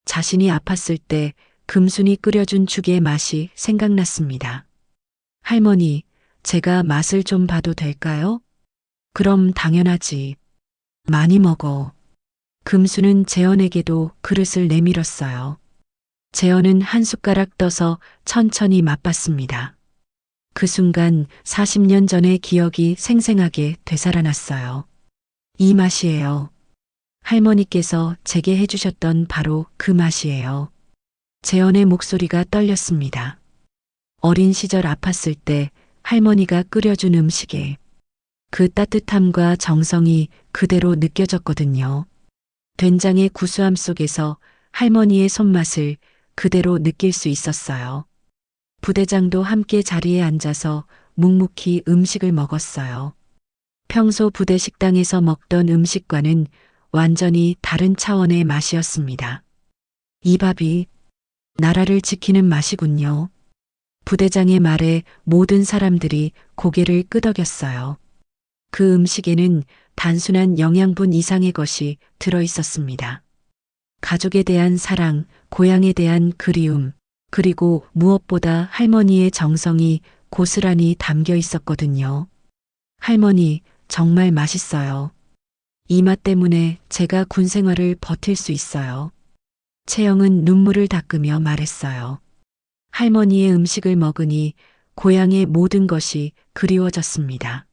자신이 아팠을 때 금순이 끓여준 죽의 맛이 생각났습니다. 할머니, 제가 맛을 좀 봐도 될까요? 그럼 당연하지. 많이 먹어. 금수는 재현에게도 그릇을 내밀었어요. 재현은 한 숟가락 떠서 천천히 맛봤습니다. 그 순간 40년 전의 기억이 생생하게 되살아났어요. 이 맛이에요. 할머니께서 제게 해주셨던 바로 그 맛이에요. 재현의 목소리가 떨렸습니다. 어린 시절 아팠을 때 할머니가 끓여준 음식에 그 따뜻함과 정성이 그대로 느껴졌거든요. 된장의 구수함 속에서 할머니의 손맛을 그대로 느낄 수 있었어요. 부대장도 함께 자리에 앉아서 묵묵히 음식을 먹었어요. 평소 부대 식당에서 먹던 음식과는 완전히 다른 차원의 맛이었습니다. 이 밥이 나라를 지키는 맛이군요. 부대장의 말에 모든 사람들이 고개를 끄덕였어요. 그 음식에는 단순한 영양분 이상의 것이 들어 있었습니다. 가족에 대한 사랑, 고향에 대한 그리움, 그리고 무엇보다 할머니의 정성이 고스란히 담겨 있었거든요. 할머니, 정말 맛있어요. 이 맛 때문에 제가 군 생활을 버틸 수 있어요. 채영은 눈물을 닦으며 말했어요. 할머니의 음식을 먹으니 고향의 모든 것이 그리워졌습니다.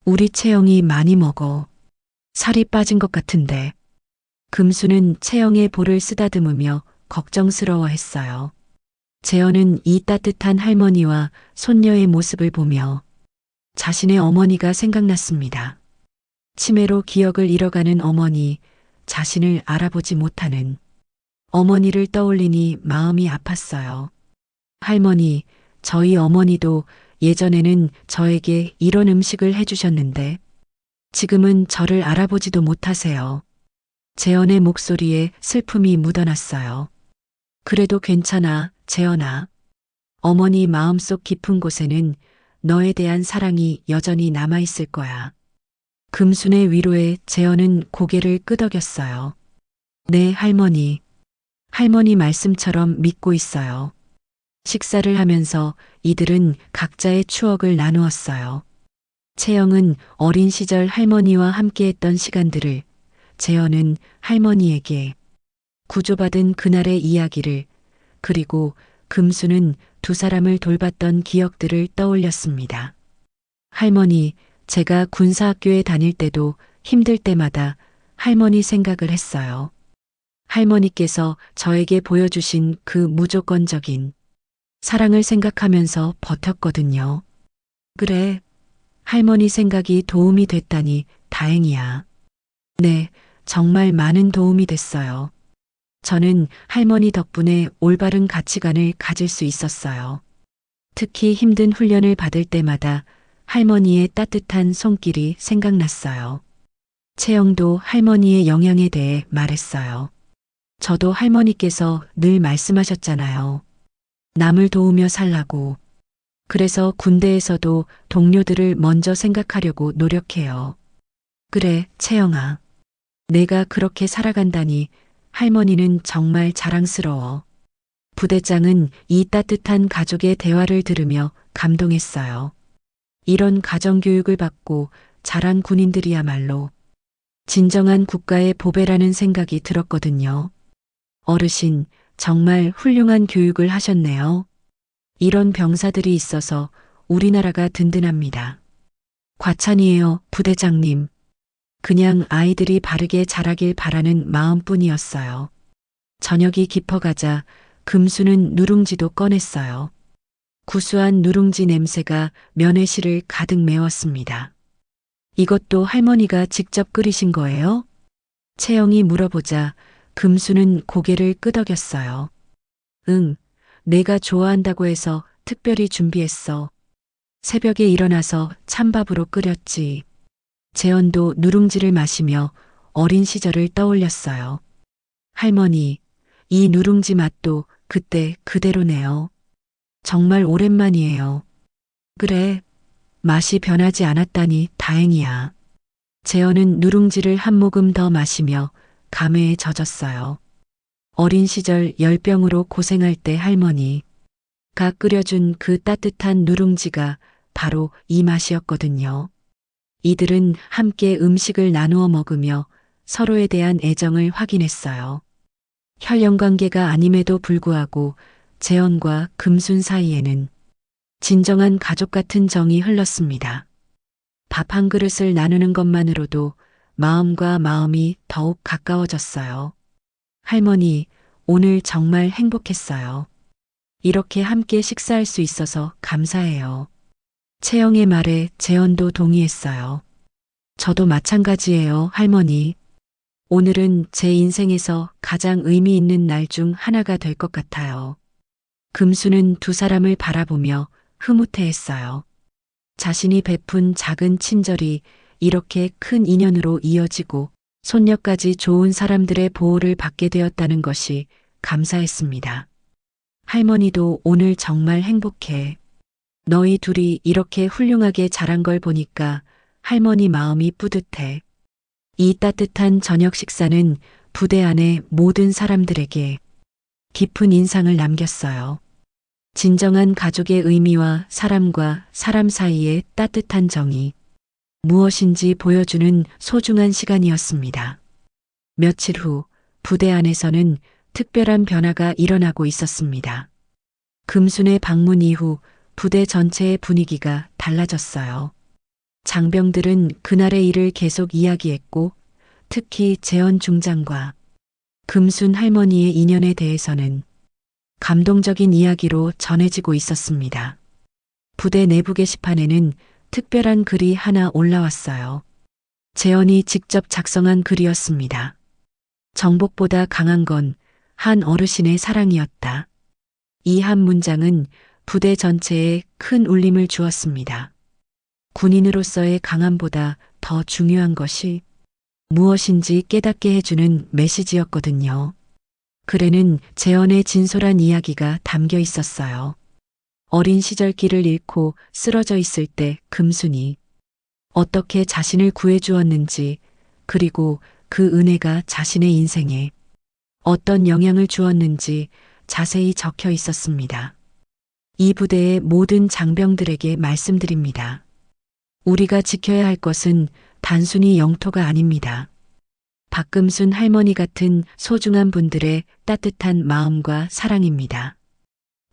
우리 채영이 많이 먹어. 살이 빠진 것 같은데. 금수는 채영의 볼을 쓰다듬으며 걱정스러워했어요. 재현은 이 따뜻한 할머니와 손녀의 모습을 보며 자신의 어머니가 생각났습니다. 치매로 기억을 잃어가는 어머니, 자신을 알아보지 못하는 어머니를 떠올리니 마음이 아팠어요. 할머니, 저희 어머니도 예전에는 저에게 이런 음식을 해주셨는데 지금은 저를 알아보지도 못하세요. 재현의 목소리에 슬픔이 묻어났어요. 그래도 괜찮아, 재현아. 어머니 마음속 깊은 곳에는 너에 대한 사랑이 여전히 남아있을 거야. 금순의 위로에 재현은 고개를 끄덕였어요. 네, 할머니. 할머니 말씀처럼 믿고 있어요. 식사를 하면서 이들은 각자의 추억을 나누었어요. 채영은 어린 시절 할머니와 함께했던 시간들을, 재현은 할머니에게 구조받은 그날의 이야기를, 그리고 금수는 두 사람을 돌봤던 기억들을 떠올렸습니다. 할머니, 제가 군사학교에 다닐 때도 힘들 때마다 할머니 생각을 했어요. 할머니께서 저에게 보여주신 그 무조건적인 사랑을 생각하면서 버텼거든요. 그래, 할머니 생각이 도움이 됐다니 다행이야. 네, 정말 많은 도움이 됐어요. 저는 할머니 덕분에 올바른 가치관을 가질 수 있었어요. 특히 힘든 훈련을 받을 때마다 할머니의 따뜻한 손길이 생각났어요. 채영도 할머니의 영향에 대해 말했어요. 저도 할머니께서 늘 말씀하셨잖아요. 남을 도우며 살라고. 그래서 군대에서도 동료들을 먼저 생각하려고 노력해요. 그래, 채영아. 내가 그렇게 살아간다니 할머니는 정말 자랑스러워. 부대장은 이 따뜻한 가족의 대화를 들으며 감동했어요. 이런 가정교육을 받고 자란 군인들이야말로 진정한 국가의 보배라는 생각이 들었거든요. 어르신, 정말 훌륭한 교육을 하셨네요. 이런 병사들이 있어서 우리나라가 든든합니다. 과찬이에요, 부대장님. 그냥 아이들이 바르게 자라길 바라는 마음뿐이었어요. 저녁이 깊어가자 금수는 누룽지도 꺼냈어요. 구수한 누룽지 냄새가 면회실을 가득 메웠습니다. 이것도 할머니가 직접 끓이신 거예요? 채영이 물어보자 금수는 고개를 끄덕였어요. 응, 내가 좋아한다고 해서 특별히 준비했어. 새벽에 일어나서 찬밥으로 끓였지. 재현도 누룽지를 마시며 어린 시절을 떠올렸어요. 할머니, 이 누룽지 맛도 그때 그대로네요. 정말 오랜만이에요. 그래, 맛이 변하지 않았다니 다행이야. 재현은 누룽지를 한 모금 더 마시며 감회에 젖었어요. 어린 시절 열병으로 고생할 때 할머니가 끓여준 그 따뜻한 누룽지가 바로 이 맛이었거든요. 이들은 함께 음식을 나누어 먹으며 서로에 대한 애정을 확인했어요. 혈연관계가 아님에도 불구하고 재현과 금순 사이에는 진정한 가족 같은 정이 흘렀습니다. 밥 한 그릇을 나누는 것만으로도 마음과 마음이 더욱 가까워졌어요. 할머니, 오늘 정말 행복했어요. 이렇게 함께 식사할 수 있어서 감사해요. 채영의 말에 재현도 동의했어요. 저도 마찬가지예요, 할머니. 오늘은 제 인생에서 가장 의미 있는 날 중 하나가 될 것 같아요. 금수는 두 사람을 바라보며 흐뭇해했어요. 자신이 베푼 작은 친절이 이렇게 큰 인연으로 이어지고 손녀까지 좋은 사람들의 보호를 받게 되었다는 것이 감사했습니다. 할머니도 오늘 정말 행복해. 너희 둘이 이렇게 훌륭하게 자란 걸 보니까 할머니 마음이 뿌듯해. 이 따뜻한 저녁 식사는 부대 안의 모든 사람들에게 깊은 인상을 남겼어요. 진정한 가족의 의미와 사람과 사람 사이의 따뜻한 정이 무엇인지 보여주는 소중한 시간이었습니다. 며칠 후 부대 안에서는 특별한 변화가 일어나고 있었습니다. 금순의 방문 이후 부대 전체의 분위기가 달라졌어요. 장병들은 그날의 일을 계속 이야기했고 특히 재현 중장과 금순 할머니의 인연에 대해서는 감동적인 이야기로 전해지고 있었습니다. 부대 내부 게시판에는 특별한 글이 하나 올라왔어요. 재현이 직접 작성한 글이었습니다. 정복보다 강한 건 한 어르신의 사랑이었다. 이 한 문장은 부대 전체에 큰 울림을 주었습니다. 군인으로서의 강함보다 더 중요한 것이 무엇인지 깨닫게 해주는 메시지였거든요. 글에는 재현의 진솔한 이야기가 담겨 있었어요. 어린 시절 길을 잃고 쓰러져 있을 때 금순이 어떻게 자신을 구해주었는지 그리고 그 은혜가 자신의 인생에 어떤 영향을 주었는지 자세히 적혀 있었습니다. 이 부대의 모든 장병들에게 말씀드립니다. 우리가 지켜야 할 것은 단순히 영토가 아닙니다. 박금순 할머니 같은 소중한 분들의 따뜻한 마음과 사랑입니다.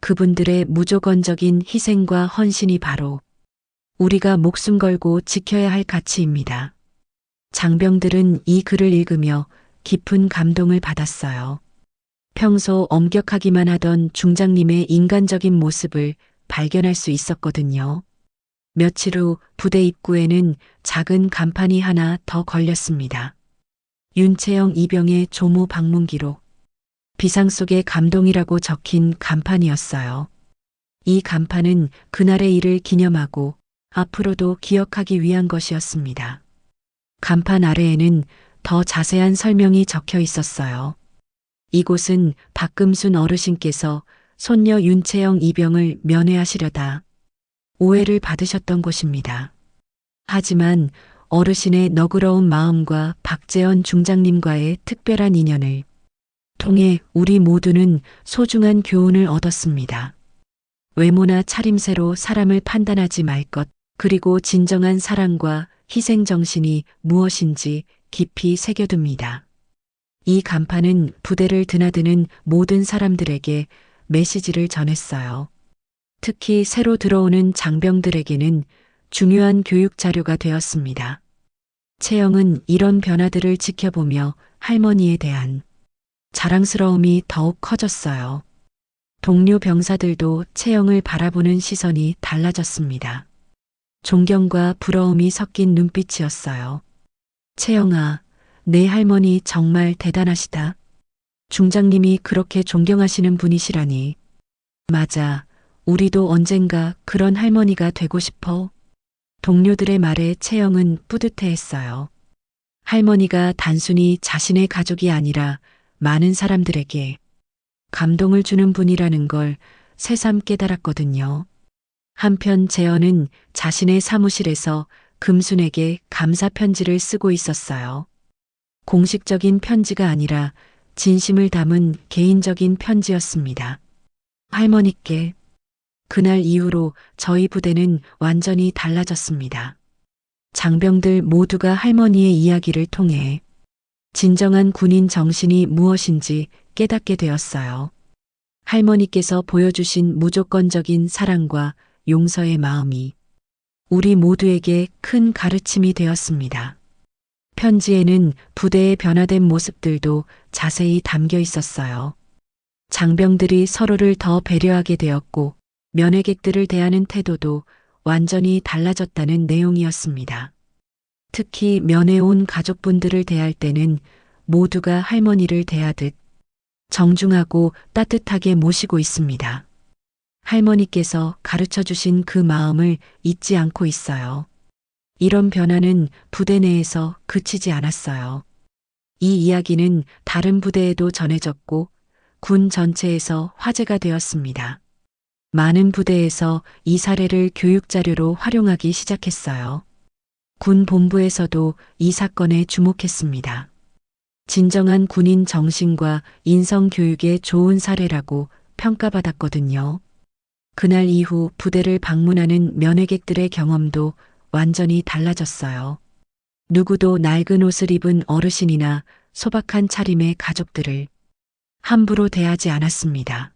그분들의 무조건적인 희생과 헌신이 바로 우리가 목숨 걸고 지켜야 할 가치입니다. 장병들은 이 글을 읽으며 깊은 감동을 받았어요. 평소 엄격하기만 하던 중장님의 인간적인 모습을 발견할 수 있었거든요. 며칠 후 부대 입구에는 작은 간판이 하나 더 걸렸습니다. 윤채영 이병의 조무 방문 기록. 비상 속의 감동이라고 적힌 간판이었어요. 이 간판은 그날의 일을 기념하고 앞으로도 기억하기 위한 것이었습니다. 간판 아래에는 더 자세한 설명이 적혀 있었어요. 이곳은 박금순 어르신께서 손녀 윤채영 이병을 면회하시려다 오해를 받으셨던 곳입니다. 하지만 어르신의 너그러운 마음과 박재현 중장님과의 특별한 인연을 통해 우리 모두는 소중한 교훈을 얻었습니다. 외모나 차림새로 사람을 판단하지 말 것, 그리고 진정한 사랑과 희생정신이 무엇인지 깊이 새겨둡니다. 이 간판은 부대를 드나드는 모든 사람들에게 메시지를 전했어요. 특히 새로 들어오는 장병들에게는 중요한 교육 자료가 되었습니다. 채영은 이런 변화들을 지켜보며 할머니에 대한 자랑스러움이 더욱 커졌어요. 동료 병사들도 채영을 바라보는 시선이 달라졌습니다. 존경과 부러움이 섞인 눈빛이었어요. 채영아, 내 할머니 정말 대단하시다. 중장님이 그렇게 존경하시는 분이시라니. 맞아. 우리도 언젠가 그런 할머니가 되고 싶어. 동료들의 말에 채영은 뿌듯해했어요. 할머니가 단순히 자신의 가족이 아니라 많은 사람들에게 감동을 주는 분이라는 걸 새삼 깨달았거든요. 한편 재현은 자신의 사무실에서 금순에게 감사 편지를 쓰고 있었어요. 공식적인 편지가 아니라 진심을 담은 개인적인 편지였습니다. 할머니께. 그날 이후로 저희 부대는 완전히 달라졌습니다. 장병들 모두가 할머니의 이야기를 통해 진정한 군인 정신이 무엇인지 깨닫게 되었어요. 할머니께서 보여주신 무조건적인 사랑과 용서의 마음이 우리 모두에게 큰 가르침이 되었습니다. 편지에는 부대의 변화된 모습들도 자세히 담겨 있었어요. 장병들이 서로를 더 배려하게 되었고 면회객들을 대하는 태도도 완전히 달라졌다는 내용이었습니다. 특히 면회 온 가족분들을 대할 때는 모두가 할머니를 대하듯 정중하고 따뜻하게 모시고 있습니다. 할머니께서 가르쳐 주신 그 마음을 잊지 않고 있어요. 이런 변화는 부대 내에서 그치지 않았어요. 이 이야기는 다른 부대에도 전해졌고 군 전체에서 화제가 되었습니다. 많은 부대에서 이 사례를 교육자료로 활용하기 시작했어요. 군 본부에서도 이 사건에 주목했습니다. 진정한 군인 정신과 인성 교육의 좋은 사례라고 평가받았거든요. 그날 이후 부대를 방문하는 면회객들의 경험도 완전히 달라졌어요. 누구도 낡은 옷을 입은 어르신이나 소박한 차림의 가족들을 함부로 대하지 않았습니다.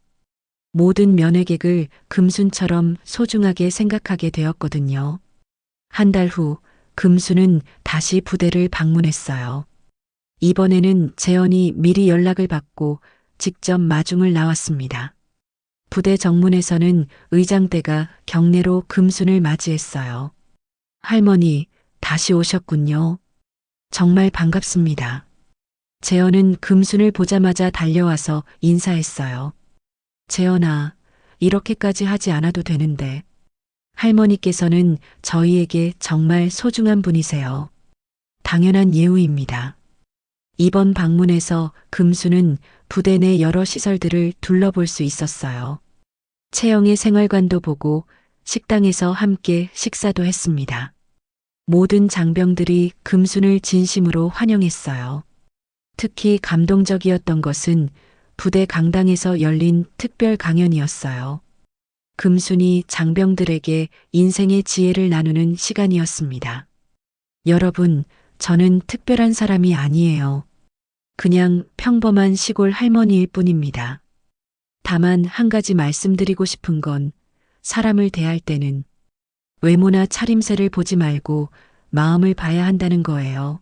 모든 면회객을 금순처럼 소중하게 생각하게 되었거든요. 한 달 후 금순은 다시 부대를 방문했어요. 이번에는 재현이 미리 연락을 받고 직접 마중을 나왔습니다. 부대 정문에서는 의장대가 경례로 금순을 맞이했어요. 할머니, 다시 오셨군요. 정말 반갑습니다. 재현은 금순을 보자마자 달려와서 인사했어요. 재현아, 이렇게까지 하지 않아도 되는데. 할머니께서는 저희에게 정말 소중한 분이세요. 당연한 예우입니다. 이번 방문에서 금수는 부대 내 여러 시설들을 둘러볼 수 있었어요. 채영의 생활관도 보고 식당에서 함께 식사도 했습니다. 모든 장병들이 금순을 진심으로 환영했어요. 특히 감동적이었던 것은 부대 강당에서 열린 특별 강연이었어요. 금순이 장병들에게 인생의 지혜를 나누는 시간이었습니다. 여러분, 저는 특별한 사람이 아니에요. 그냥 평범한 시골 할머니일 뿐입니다. 다만 한 가지 말씀드리고 싶은 건 사람을 대할 때는 외모나 차림새를 보지 말고 마음을 봐야 한다는 거예요.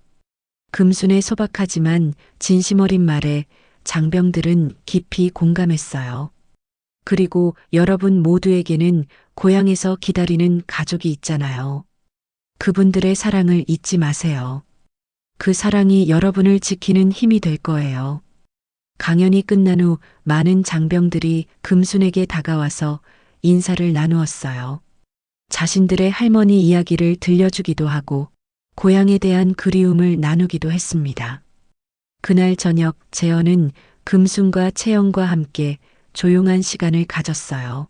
금순의 소박하지만 진심 어린 말에 장병들은 깊이 공감했어요. 그리고 여러분 모두에게는 고향에서 기다리는 가족이 있잖아요. 그분들의 사랑을 잊지 마세요. 그 사랑이 여러분을 지키는 힘이 될 거예요. 강연이 끝난 후 많은 장병들이 금순에게 다가와서 인사를 나누었어요. 자신들의 할머니 이야기를 들려주기도 하고 고향에 대한 그리움을 나누기도 했습니다. 그날 저녁 재현은 금순과 채영과 함께 조용한 시간을 가졌어요.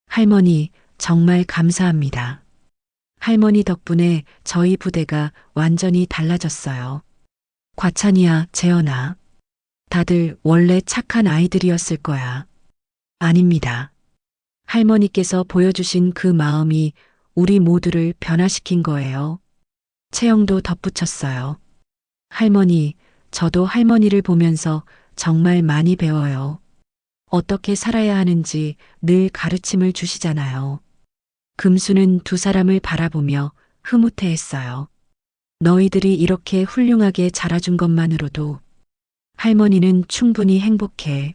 할머니, 정말 감사합니다. 할머니 덕분에 저희 부대가 완전히 달라졌어요. 과찬이야, 재현아. 다들 원래 착한 아이들이었을 거야. 아닙니다. 할머니께서 보여주신 그 마음이 우리 모두를 변화시킨 거예요. 채영도 덧붙였어요. 할머니, 저도 할머니를 보면서 정말 많이 배워요. 어떻게 살아야 하는지 늘 가르침을 주시잖아요. 금수는 두 사람을 바라보며 흐뭇해했어요. 너희들이 이렇게 훌륭하게 자라준 것만으로도 할머니는 충분히 행복해.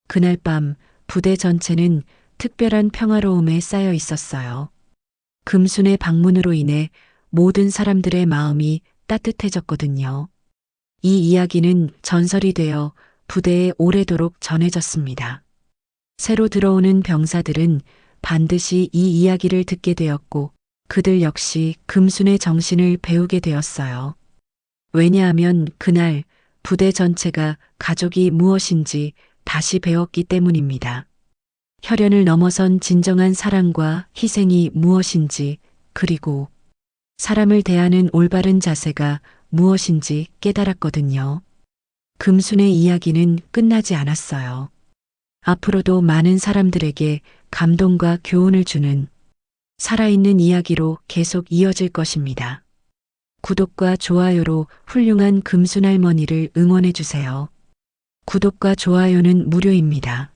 그날 밤 부대 전체는 특별한 평화로움에 쌓여 있었어요. 금순의 방문으로 인해 모든 사람들의 마음이 따뜻해졌거든요. 이 이야기는 전설이 되어 부대에 오래도록 전해졌습니다. 새로 들어오는 병사들은 반드시 이 이야기를 듣게 되었고 그들 역시 금순의 정신을 배우게 되었어요. 왜냐하면 그날 부대 전체가 가족이 무엇인지 다시 배웠기 때문입니다. 혈연을 넘어선 진정한 사랑과 희생이 무엇인지, 그리고 사람을 대하는 올바른 자세가 무엇인지 깨달았거든요. 금순의 이야기는 끝나지 않았어요. 앞으로도 많은 사람들에게 감동과 교훈을 주는 살아있는 이야기로 계속 이어질 것입니다. 구독과 좋아요로 훌륭한 금순 할머니를 응원해 주세요. 구독과 좋아요는 무료입니다.